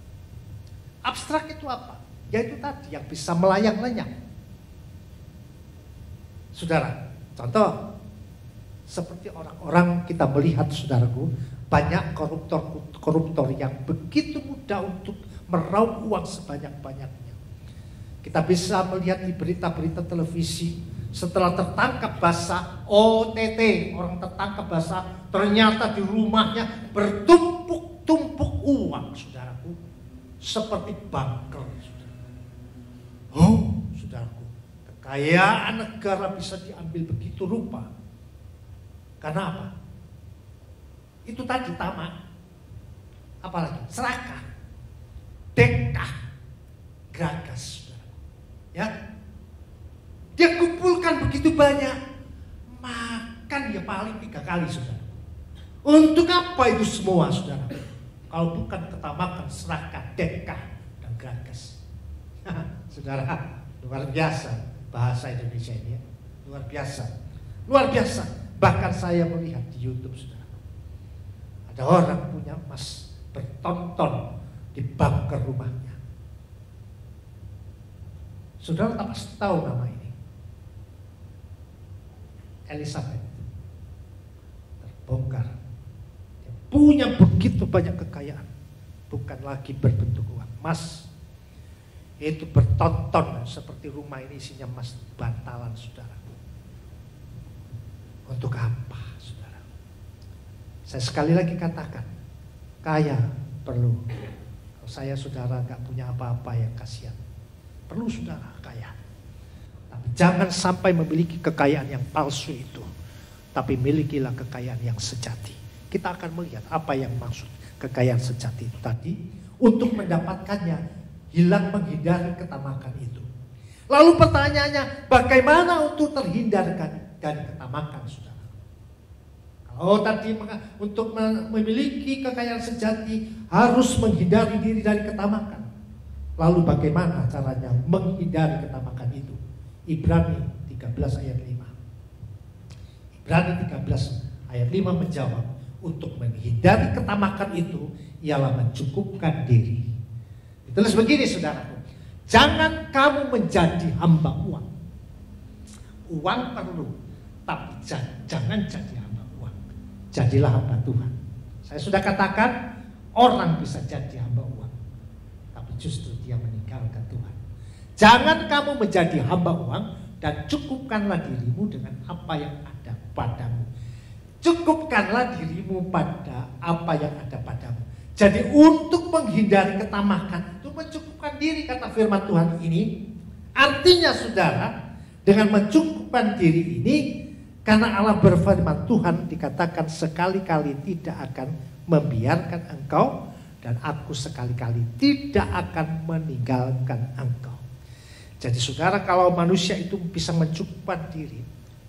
Abstrak itu apa? Yaitu tadi yang bisa melayang-layang. Saudara, contoh seperti orang-orang kita melihat saudaraku, banyak koruptor yang begitu mudah untuk meraup uang sebanyak-banyaknya. Kita bisa melihat di berita-berita televisi, setelah tertangkap basah, OTT, orang tertangkap basah, ternyata di rumahnya bertumpuk-tumpuk uang, saudaraku, seperti bunker. Oh, saudaraku, kekayaan negara bisa diambil begitu rupa. Karena apa? Itu tadi tamak. Apalagi serakah, dekah, geragas, saudara. Ya, dia kumpulkan begitu banyak, makan ya paling 3 kali, saudara. Untuk apa itu semua, saudara? Kalau bukan ketamakan, serakah, dekah, dan gagas. Saudara, luar biasa bahasa Indonesia ini ya. Luar biasa. Luar biasa. Bahkan saya melihat di YouTube, saudara, ada orang punya emas bertonton di bunker rumahnya. Saudara tak pasti tahu nama ini. Elizabeth. Terbongkar. Dia punya begitu banyak kekayaan. Bukan lagi berbentuk uang. Emas itu bertonton seperti rumah ini isinya emas bantalan, saudara. Untuk apa, saudara? Saya sekali lagi katakan, kaya perlu. Kalau saya, saudara, gak punya apa-apa, yang kasihan. Perlu, saudara, kaya. Tapi jangan sampai memiliki kekayaan yang palsu itu. Tapi milikilah kekayaan yang sejati. Kita akan melihat apa yang maksud kekayaan sejati itu tadi. Untuk mendapatkannya, hilang menghindari ketamakan itu. Lalu pertanyaannya, bagaimana untuk terhindarkan dari ketamakan, saudara? Kalau tadi untuk memiliki kekayaan sejati harus menghindari diri dari ketamakan. Lalu bagaimana caranya menghindari ketamakan itu? Ibrani 13 ayat 5. Ibrani 13 ayat 5 menjawab, untuk menghindari ketamakan itu ialah mencukupkan diri. Ditulis begini, saudaraku, jangan kamu menjadi hamba uang. Uang perlu, tapi jangan jadi hamba uang. Jadilah hamba Tuhan. Saya sudah katakan, orang bisa jadi hamba uang, tapi justru dia meninggalkan Tuhan. Jangan kamu menjadi hamba uang dan cukupkanlah dirimu dengan apa yang ada padamu. Cukupkanlah dirimu pada apa yang ada padamu. Jadi untuk menghindari ketamakan, untuk mencukupkan diri, kata firman Tuhan ini, artinya, saudara, dengan mencukupkan diri ini, karena Allah berfirman, Tuhan dikatakan sekali-kali tidak akan membiarkan engkau, dan aku sekali-kali tidak akan meninggalkan engkau. Jadi, saudara, kalau manusia itu bisa mencukupkan diri,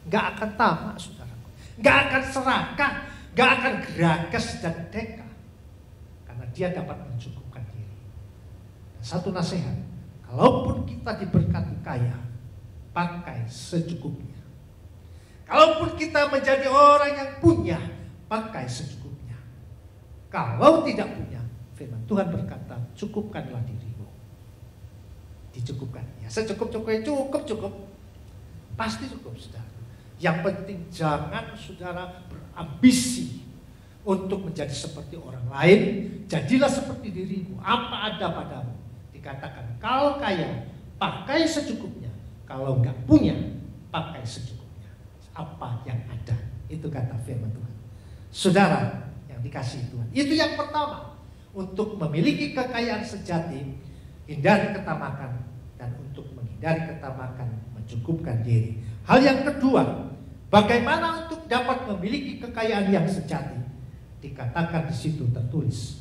gak akan tamak, saudara, gak akan serakah, gak akan geragas dan deka. Dia dapat mencukupkan diri. Dan satu nasihat, kalaupun kita diberkati kaya, pakai secukupnya. Kalaupun kita menjadi orang yang punya, pakai secukupnya. Kalau tidak punya, firman Tuhan berkata, cukupkanlah dirimu. Dicukupkan. Ya, secukup-cukupnya, cukup. Pasti cukup, saudara. Yang penting jangan, saudara, berambisi untuk menjadi seperti orang lain. Jadilah seperti dirimu, apa ada padamu. Dikatakan, kalau kaya, pakai secukupnya. Kalau enggak punya, pakai secukupnya. Apa yang ada, itu kata firman Tuhan. Saudara yang dikasihi Tuhan, itu yang pertama. Untuk memiliki kekayaan sejati, hindari ketamakan. Dan untuk menghindari ketamakan, mencukupkan diri. Hal yang kedua, bagaimana untuk dapat memiliki kekayaan yang sejati? Dikatakan di situ tertulis,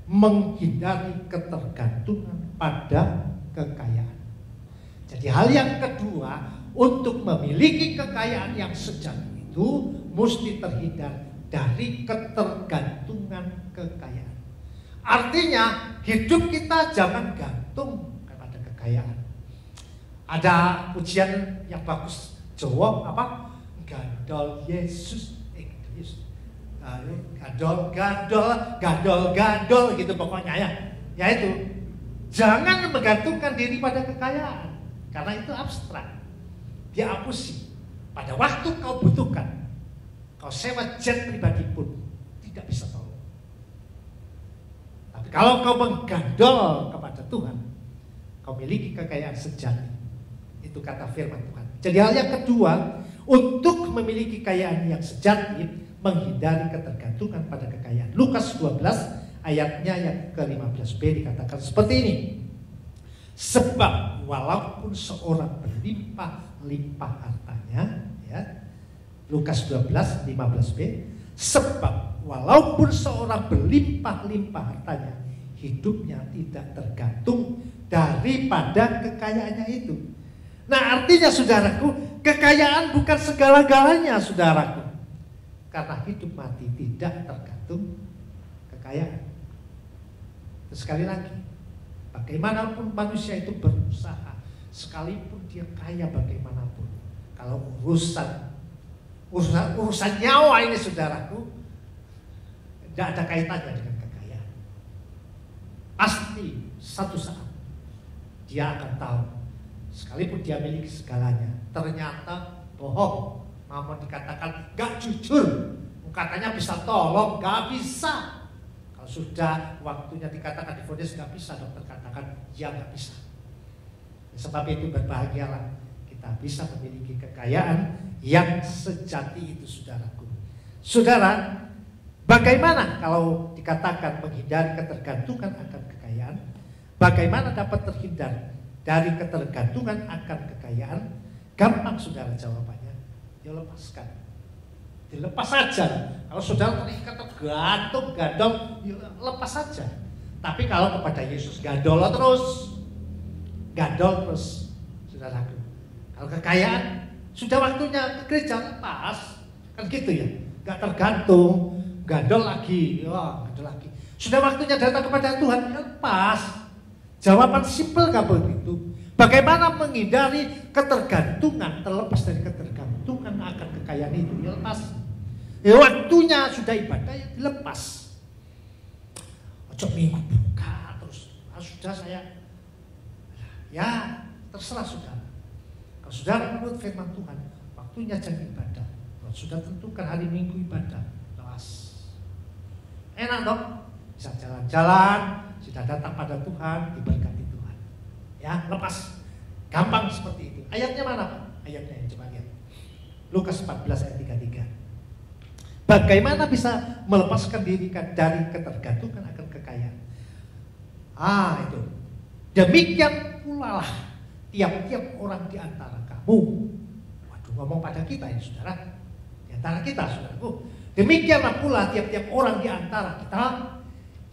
menghindari ketergantungan pada kekayaan. Jadi hal yang kedua, untuk memiliki kekayaan yang sejati itu mesti terhindar dari ketergantungan kekayaan. Artinya hidup kita jangan gantung kepada kekayaan. Ada pujian yang bagus, Jawa apa? Gandol Yesus, gadol gitu pokoknya ya. Yaitu jangan menggantungkan diri pada kekayaan, karena itu abstrak. Dia hapusi. Pada waktu kau butuhkan, kau sewa jet pribadi pun tidak bisa tolong. Tapi kalau kau menggandol kepada Tuhan, kau miliki kekayaan sejati. Itu kata firman Tuhan. Jadi hal yang kedua, untuk memiliki kekayaan yang sejati, menghindari ketergantungan pada kekayaan. Lukas 12 ayatnya yang ke-15b dikatakan seperti ini. Sebab walaupun seorang berlimpah-limpah hartanya, ya, Lukas 12 15b, sebab walaupun seorang berlimpah-limpah hartanya, hidupnya tidak tergantung daripada kekayaannya itu. Nah, artinya, saudaraku, kekayaan bukan segala-galanya, saudaraku. Karena hidup mati tidak tergantung kekayaan. Terus sekali lagi, Bagaimanapun manusia itu berusaha, sekalipun dia kaya bagaimanapun, kalau urusan nyawa ini saudaraku, tidak ada kaitannya dengan kekayaan. Pasti satu saat dia akan tahu, sekalipun dia miliki segalanya, ternyata bohong. Mau dikatakan gak jujur, katanya bisa tolong, gak bisa. Kalau sudah waktunya dikatakan divonis gak bisa, dokter katakan ya gak bisa. Sebab itu berbahagialah kita bisa memiliki kekayaan yang sejati itu, saudaraku. Saudara, bagaimana kalau dikatakan menghindari ketergantungan akan kekayaan? Bagaimana dapat terhindar dari ketergantungan akan kekayaan? Gampang saudara jawabannya, ya lepaskan. Dilepas saja. Kalau saudara terikat tergantung, gadol, ya lepas saja. Tapi kalau kepada Yesus gadol terus, saudaraku. Kalau kekayaan sudah waktunya ke gereja, lepas, kan gitu ya. Gak tergantung, gadol lagi, gadol lagi. Sudah waktunya datang kepada Tuhan, ya lepas. Jawaban simpel gak begitu. Bagaimana menghindari ketergantungan, terlepas dari ketergantungan akan kekayaan itu, ya lepas. Ya waktunya sudah ibadah, ya dilepas. Ojo minggu buka terus, sudah saya, ya terserah saudara. Kalau saudara menurut firman Tuhan, waktunya jam ibadah, kalau sudah tentukan hari Minggu ibadah, lepas. Enak dong, bisa jalan-jalan, sudah datang pada Tuhan, diberkati Tuhan. Ya, lepas. Gampang seperti itu. Ayatnya mana Pak? Ayatnya yang coba lihat. Lukas 14 ayat 33. Bagaimana bisa melepaskan diri dari ketergantungan akan kekayaan? Itu. Demikian pula lah tiap-tiap orang di antara kamu. Waduh, ngomong pada kita ini saudara. Di antara kita saudaraku. Demikianlah pula tiap-tiap orang di antara kita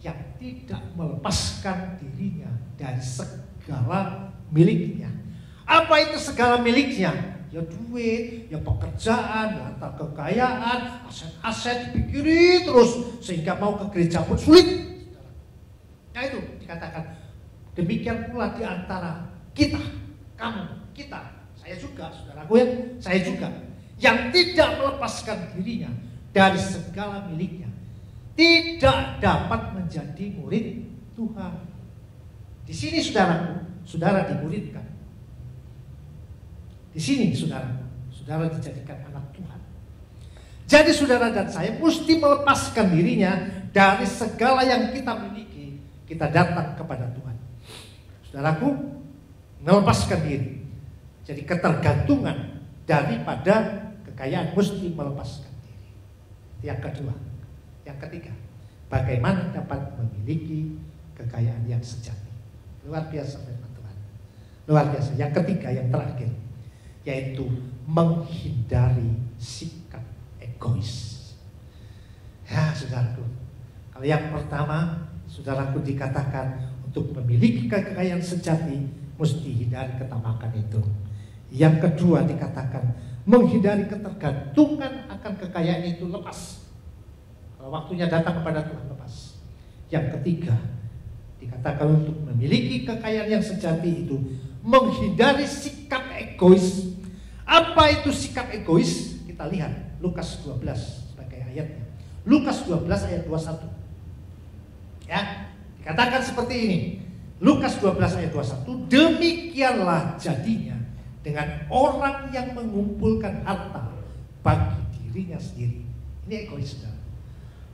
yang tidak melepaskan dirinya dari segala miliknya. Apa itu segala miliknya? Ya duit, ya pekerjaan, ya harta kekayaan, aset-aset dipikirin terus sehingga mau ke gereja pun sulit. Nah itu dikatakan demikian pula di antara kita, kamu, kita, saya juga, saudaraku ya, saya juga yang tidak melepaskan dirinya dari segala miliknya tidak dapat menjadi murid Tuhan. Di sini saudaraku, saudara dimuridkan. Di sini saudara dijadikan anak Tuhan. Jadi saudara dan saya mesti melepaskan dirinya dari segala yang kita miliki. Kita datang kepada Tuhan. Saudaraku, melepaskan diri. Jadi ketergantungan daripada kekayaan mesti melepaskan diri. Yang kedua, yang ketiga, bagaimana dapat memiliki kekayaan yang sejati. Luar biasa firman Tuhan. Luar biasa. Yang ketiga, yang terakhir, yaitu menghindari sikap egois. Ya saudaraku, kalau yang pertama saudaraku dikatakan untuk memiliki kekayaan sejati mesti hindari ketamakan itu. Yang kedua dikatakan menghindari ketergantungan akan kekayaan itu, lepas. Kalau waktunya datang kepada Tuhan, lepas. Yang ketiga dikatakan untuk memiliki kekayaan yang sejati itu menghindari sikap egois. Apa itu sikap egois? Kita lihat Lukas 12 sebagai ayatnya. Lukas 12 ayat 21. Ya, dikatakan seperti ini. Lukas 12 ayat 21. Demikianlah jadinya dengan orang yang mengumpulkan harta bagi dirinya sendiri. Ini egois, saudara.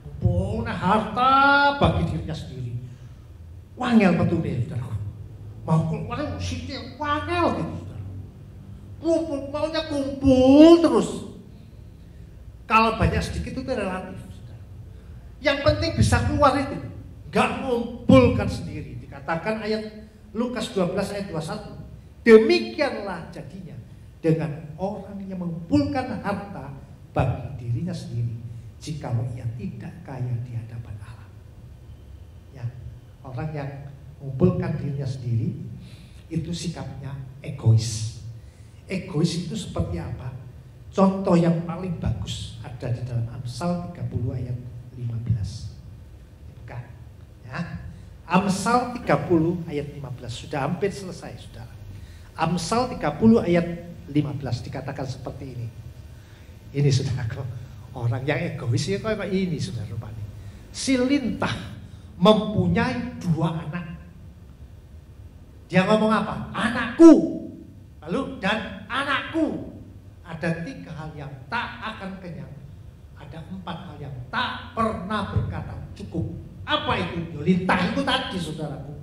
Mengumpulkan harta bagi dirinya sendiri. Wangel betul deh, saudara. Mau keluar sini wangel gitu. Kumpul, maunya kumpul terus. Kalau banyak sedikit itu relatif. Yang penting bisa keluar itu. Gak ngumpulkan sendiri. Dikatakan ayat Lukas 12 ayat 21. Demikianlah jadinya dengan orang yang mengumpulkan harta bagi dirinya sendiri, jikalau ia tidak kaya di hadapan Allah. Ya, orang yang mengumpulkan dirinya sendiri itu sikapnya egois. Egois itu seperti apa? Contoh yang paling bagus ada di dalam Amsal 30 ayat 15. Bukan, ya. Amsal 30 ayat 15. Sudah hampir selesai, saudara. Amsal 30 ayat 15 dikatakan seperti ini. Ini saudara, orang yang egois ya kayak ini saudara rupanya. Si lintah mempunyai 2 anak. Dia ngomong apa? Anakku. Lalu dan anakku. Ada 3 hal yang tak akan kenyang. Ada 4 hal yang tak pernah berkata cukup. Apa itu? Ya, lintah itu tadi saudaraku.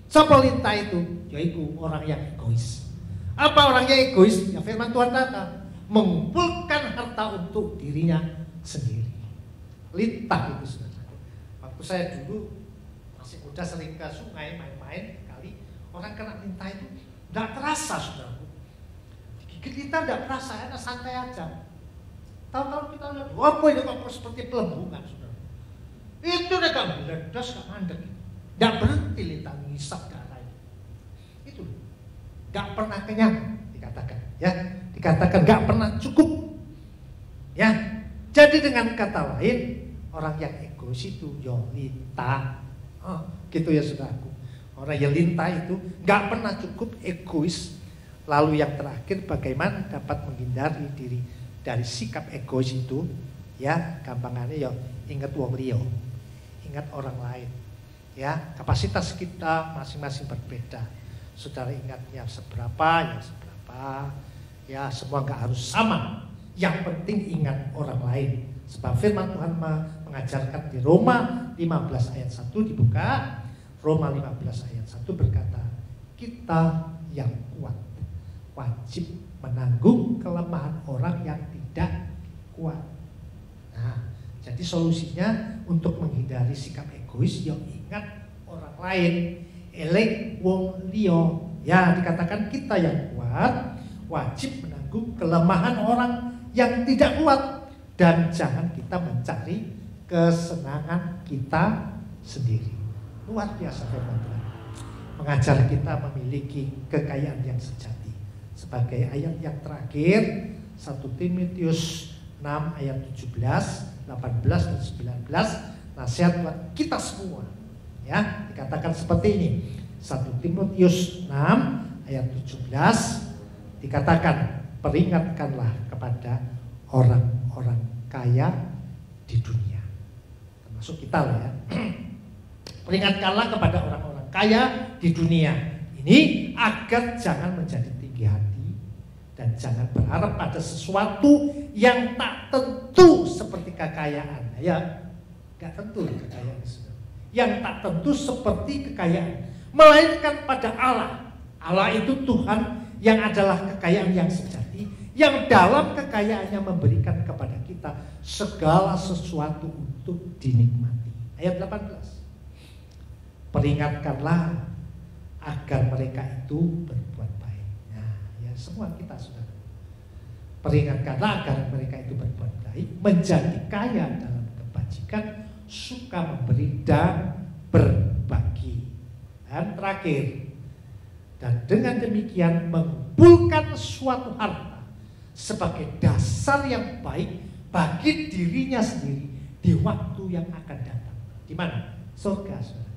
Siapa lintah itu? Yaitu orang yang egois. Apa orang yang egois? Ya firman Tuhan kata, mengumpulkan harta untuk dirinya sendiri. Lintah itu saudaraku. Waktu saya dulu masih muda sering ke sungai main-main kali, orang kena lintah itu tidak terasa saudaraku. Digigit lintah tidak terasa, enak santai aja. Tahu-tahu kita lihat, apa ini kok seperti pelembungan saudara. Itu udah gak meledas, gak mandek. Gak berhenti lintah ngisap darah. Itu gak pernah kenyang dikatakan, ya. Dikatakan gak pernah cukup, ya. Jadi dengan kata lain, orang yang egois itu ya lintah, gitu ya saudaraku. Orang yang lintah itu gak pernah cukup, egois. Lalu yang terakhir, bagaimana dapat menghindari diri dari sikap egois itu? Ya, gampangannya ya ingat wong liya, ingat orang lain. Ya, kapasitas kita masing-masing berbeda. Saudara ingatnya seberapa, ya seberapa. Ya, semua nggak harus sama. Yang penting ingat orang lain. Sebab firman Tuhan mengajarkan di Roma 15 ayat 1 dibuka. Roma 15 ayat 1 berkata, kita yang kuat wajib menanggung kelemahan orang yang tidak kuat. Nah, jadi solusinya untuk menghindari sikap egois, ya ingat orang lain, elek wong liya. Ya, dikatakan kita yang kuat wajib menanggung kelemahan orang yang tidak kuat, dan jangan kita mencari kesenangan kita sendiri. Luar biasa firman Tuhan. Mengajar kita memiliki kekayaan yang sejati. Sebagai ayat yang terakhir, 1 Timotius 6 ayat 17, 18 dan 19, nasihat buat kita semua. Ya, dikatakan seperti ini. 1 Timotius 6 ayat 17 dikatakan, peringatkanlah kepada orang-orang kaya di dunia. Termasuk kita lah ya. Peringatkanlah kepada orang-orang kaya di dunia ini agar jangan menjadi tinggi hati dan jangan berharap pada sesuatu yang tak tentu seperti kekayaan. Ya, gak tentu kekayaan. Yang tak tentu seperti kekayaan, melainkan pada Allah. Allah itu Tuhan yang adalah kekayaan yang sejati, yang dalam kekayaannya memberikan kepada kita segala sesuatu untuk dinikmati. Ayat 18. Peringatkanlah agar mereka itu berbuat baik. Nah, ya semua kita sudah. Peringatkanlah agar mereka itu berbuat baik, menjadi kaya dalam kebajikan, suka memberi dan berbagi. Dan terakhir, dan dengan demikian mengumpulkan suatu harta sebagai dasar yang baik bagi dirinya sendiri di waktu yang akan datang. Di mana? Surga, saudara.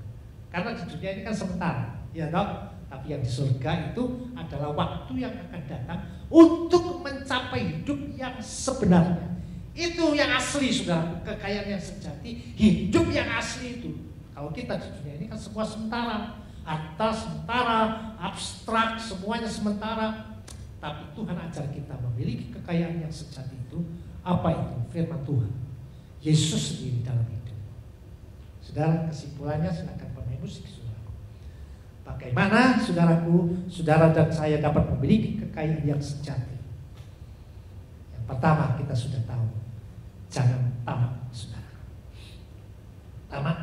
Karena di dunia ini kan sementara, ya toh? Tapi yang di surga itu adalah waktu yang akan datang untuk mencapai hidup yang sebenarnya. Itu yang asli, saudara. Kekayaan yang sejati, hidup yang asli itu. Kalau kita di dunia ini kan semua sementara. Harta sementara, abstrak, semuanya sementara. Tapi Tuhan ajar kita memiliki kekayaan yang sejati itu. Apa itu? Firman Tuhan, Yesus sendiri dalam hidup. Saudara, kesimpulannya silakan pemain musik, saudara. Bagaimana saudaraku, saudara dan saya dapat memiliki kekayaan yang sejati? Yang pertama, kita sudah tahu, jangan tamak, saudara. Tamak,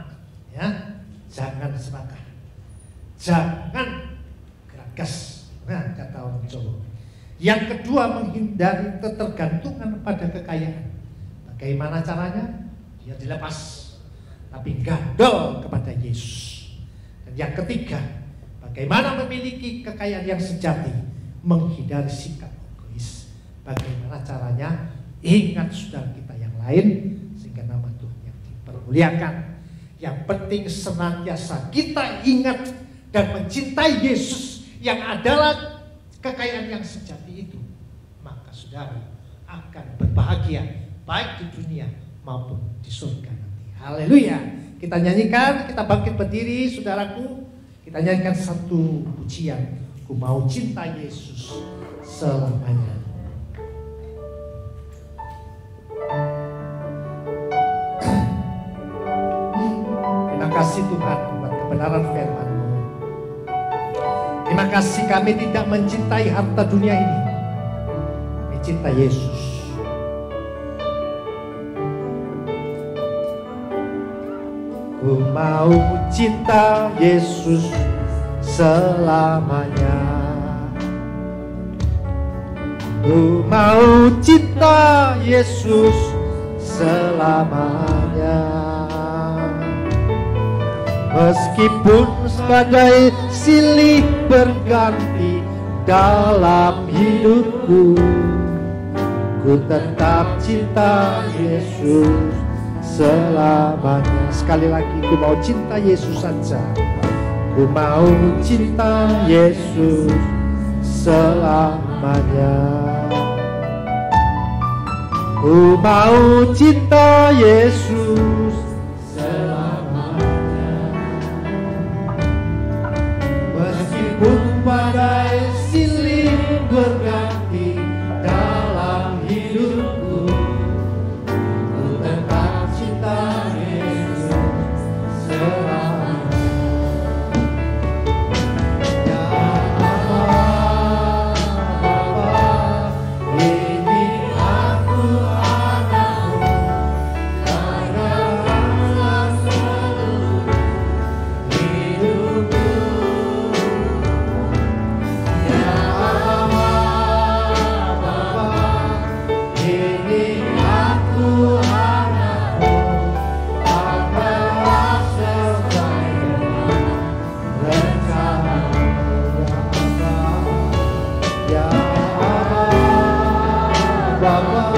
ya, jangan serakah. Jangan geragas, nah kata orang Jawa. Yang kedua, menghindari ketergantungan pada kekayaan. Bagaimana caranya? Ya dilepas, tapi gandol kepada Yesus. Dan yang ketiga, bagaimana memiliki kekayaan yang sejati? Menghindari sikap egois. Bagaimana caranya? Ingat saudara kita yang lain, sehingga nama Tuhan yang dipermuliakan. Yang penting senantiasa kita ingat dan mencintai Yesus yang adalah kekayaan yang sejati itu. Maka saudara akan berbahagia baik di dunia maupun di surga nanti. Haleluya. Kita nyanyikan, kita bangkit berdiri saudaraku. Kita nyanyikan satu pujian. Ku mau cinta Yesus selamanya. Terima kasih Tuhan buat kebenaran firman-Mu. Terima kasih kami tidak mencintai harta dunia ini. Kami cinta Yesus. Ku mau cinta Yesus selamanya. Ku mau cinta Yesus selamanya. Meskipun badai silih berganti dalam hidupku, ku tetap cinta Yesus selamanya. Sekali lagi, ku mau cinta Yesus saja. Ku mau cinta Yesus selamanya. Ku mau cinta Yesus selamanya. Meskipun badai silih berganti dalam hidupku, ku tetap cinta Yesus selamanya. Ya Allah, Bapa, ini aku anakmu, karena rasa seluruh hidupku. Ya Allah, Bapa, ini aku anakmu, apalah sesuai dengan rencana-Mu. Ya Allah, Bapa,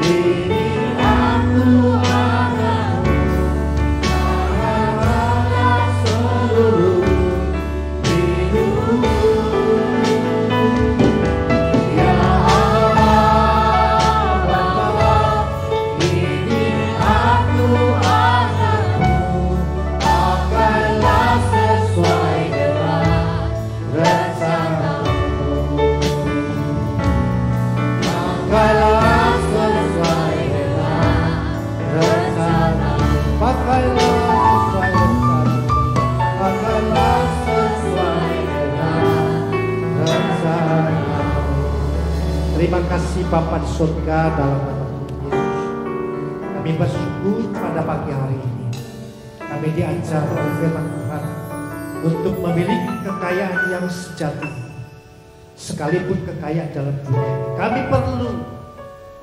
ini aku anakmu, arahkan seluruh hidupku. Ya Allah, Bapa, ini aku anakmu, pakailah sesuai dengan rencana-Mu. Pakailah sesuai dengan rencana-Mu. Pakailah sesuai rencana-Mu. Pakailah sesuai dengan rencana-Mu. Terima kasih Bapa di surga, dalam nama Tuhan Yesus. Kami bersyukur pada pagi hari ini. Kami diajar oleh firman Tuhan untuk memiliki kekayaan yang sejati. Sekalipun kekayaan dalam dunia ini kami perlu,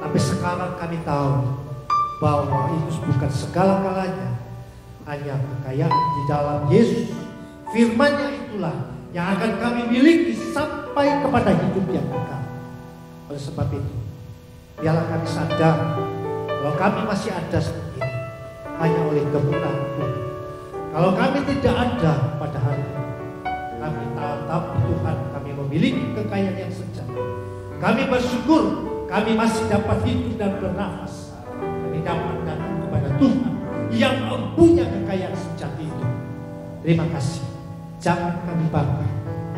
tapi sekarang kami tahu bahwa itu bukan segala-galanya. Hanya kekayaan di dalam Yesus. Firman-Nya itulah yang akan kami miliki sampai kepada hidup yang kekal. Oleh sebab itu, biarlah kami sadar kalau kami masih ada seperti ini hanya oleh kemurahan Tuhan. Kalau kami tidak ada pada hari ini, kami tatap Tuhan, kami memiliki kekayaan yang sejati. Kami bersyukur kami masih dapat hidup dan bernafas. Kami dapat datang kepada Tuhan yang mempunyai kekayaan sejati itu. Terima kasih. Jangan kami bangga,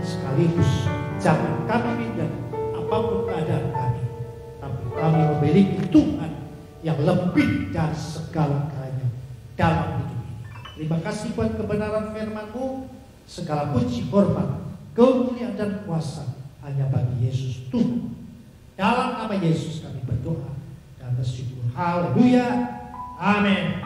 sekaligus jangan kami minder apapun keadaan kami, tapi kami memiliki Tuhan yang lebih dari segala-galanya dalam hidup ini. Terima kasih buat kebenaran firman-Mu. Segala puji, hormat, kemuliaan dan kuasa hanya bagi Yesus Tuhan. Dalam nama Yesus kami berdoa dan bersyukur. Haleluya. Amin.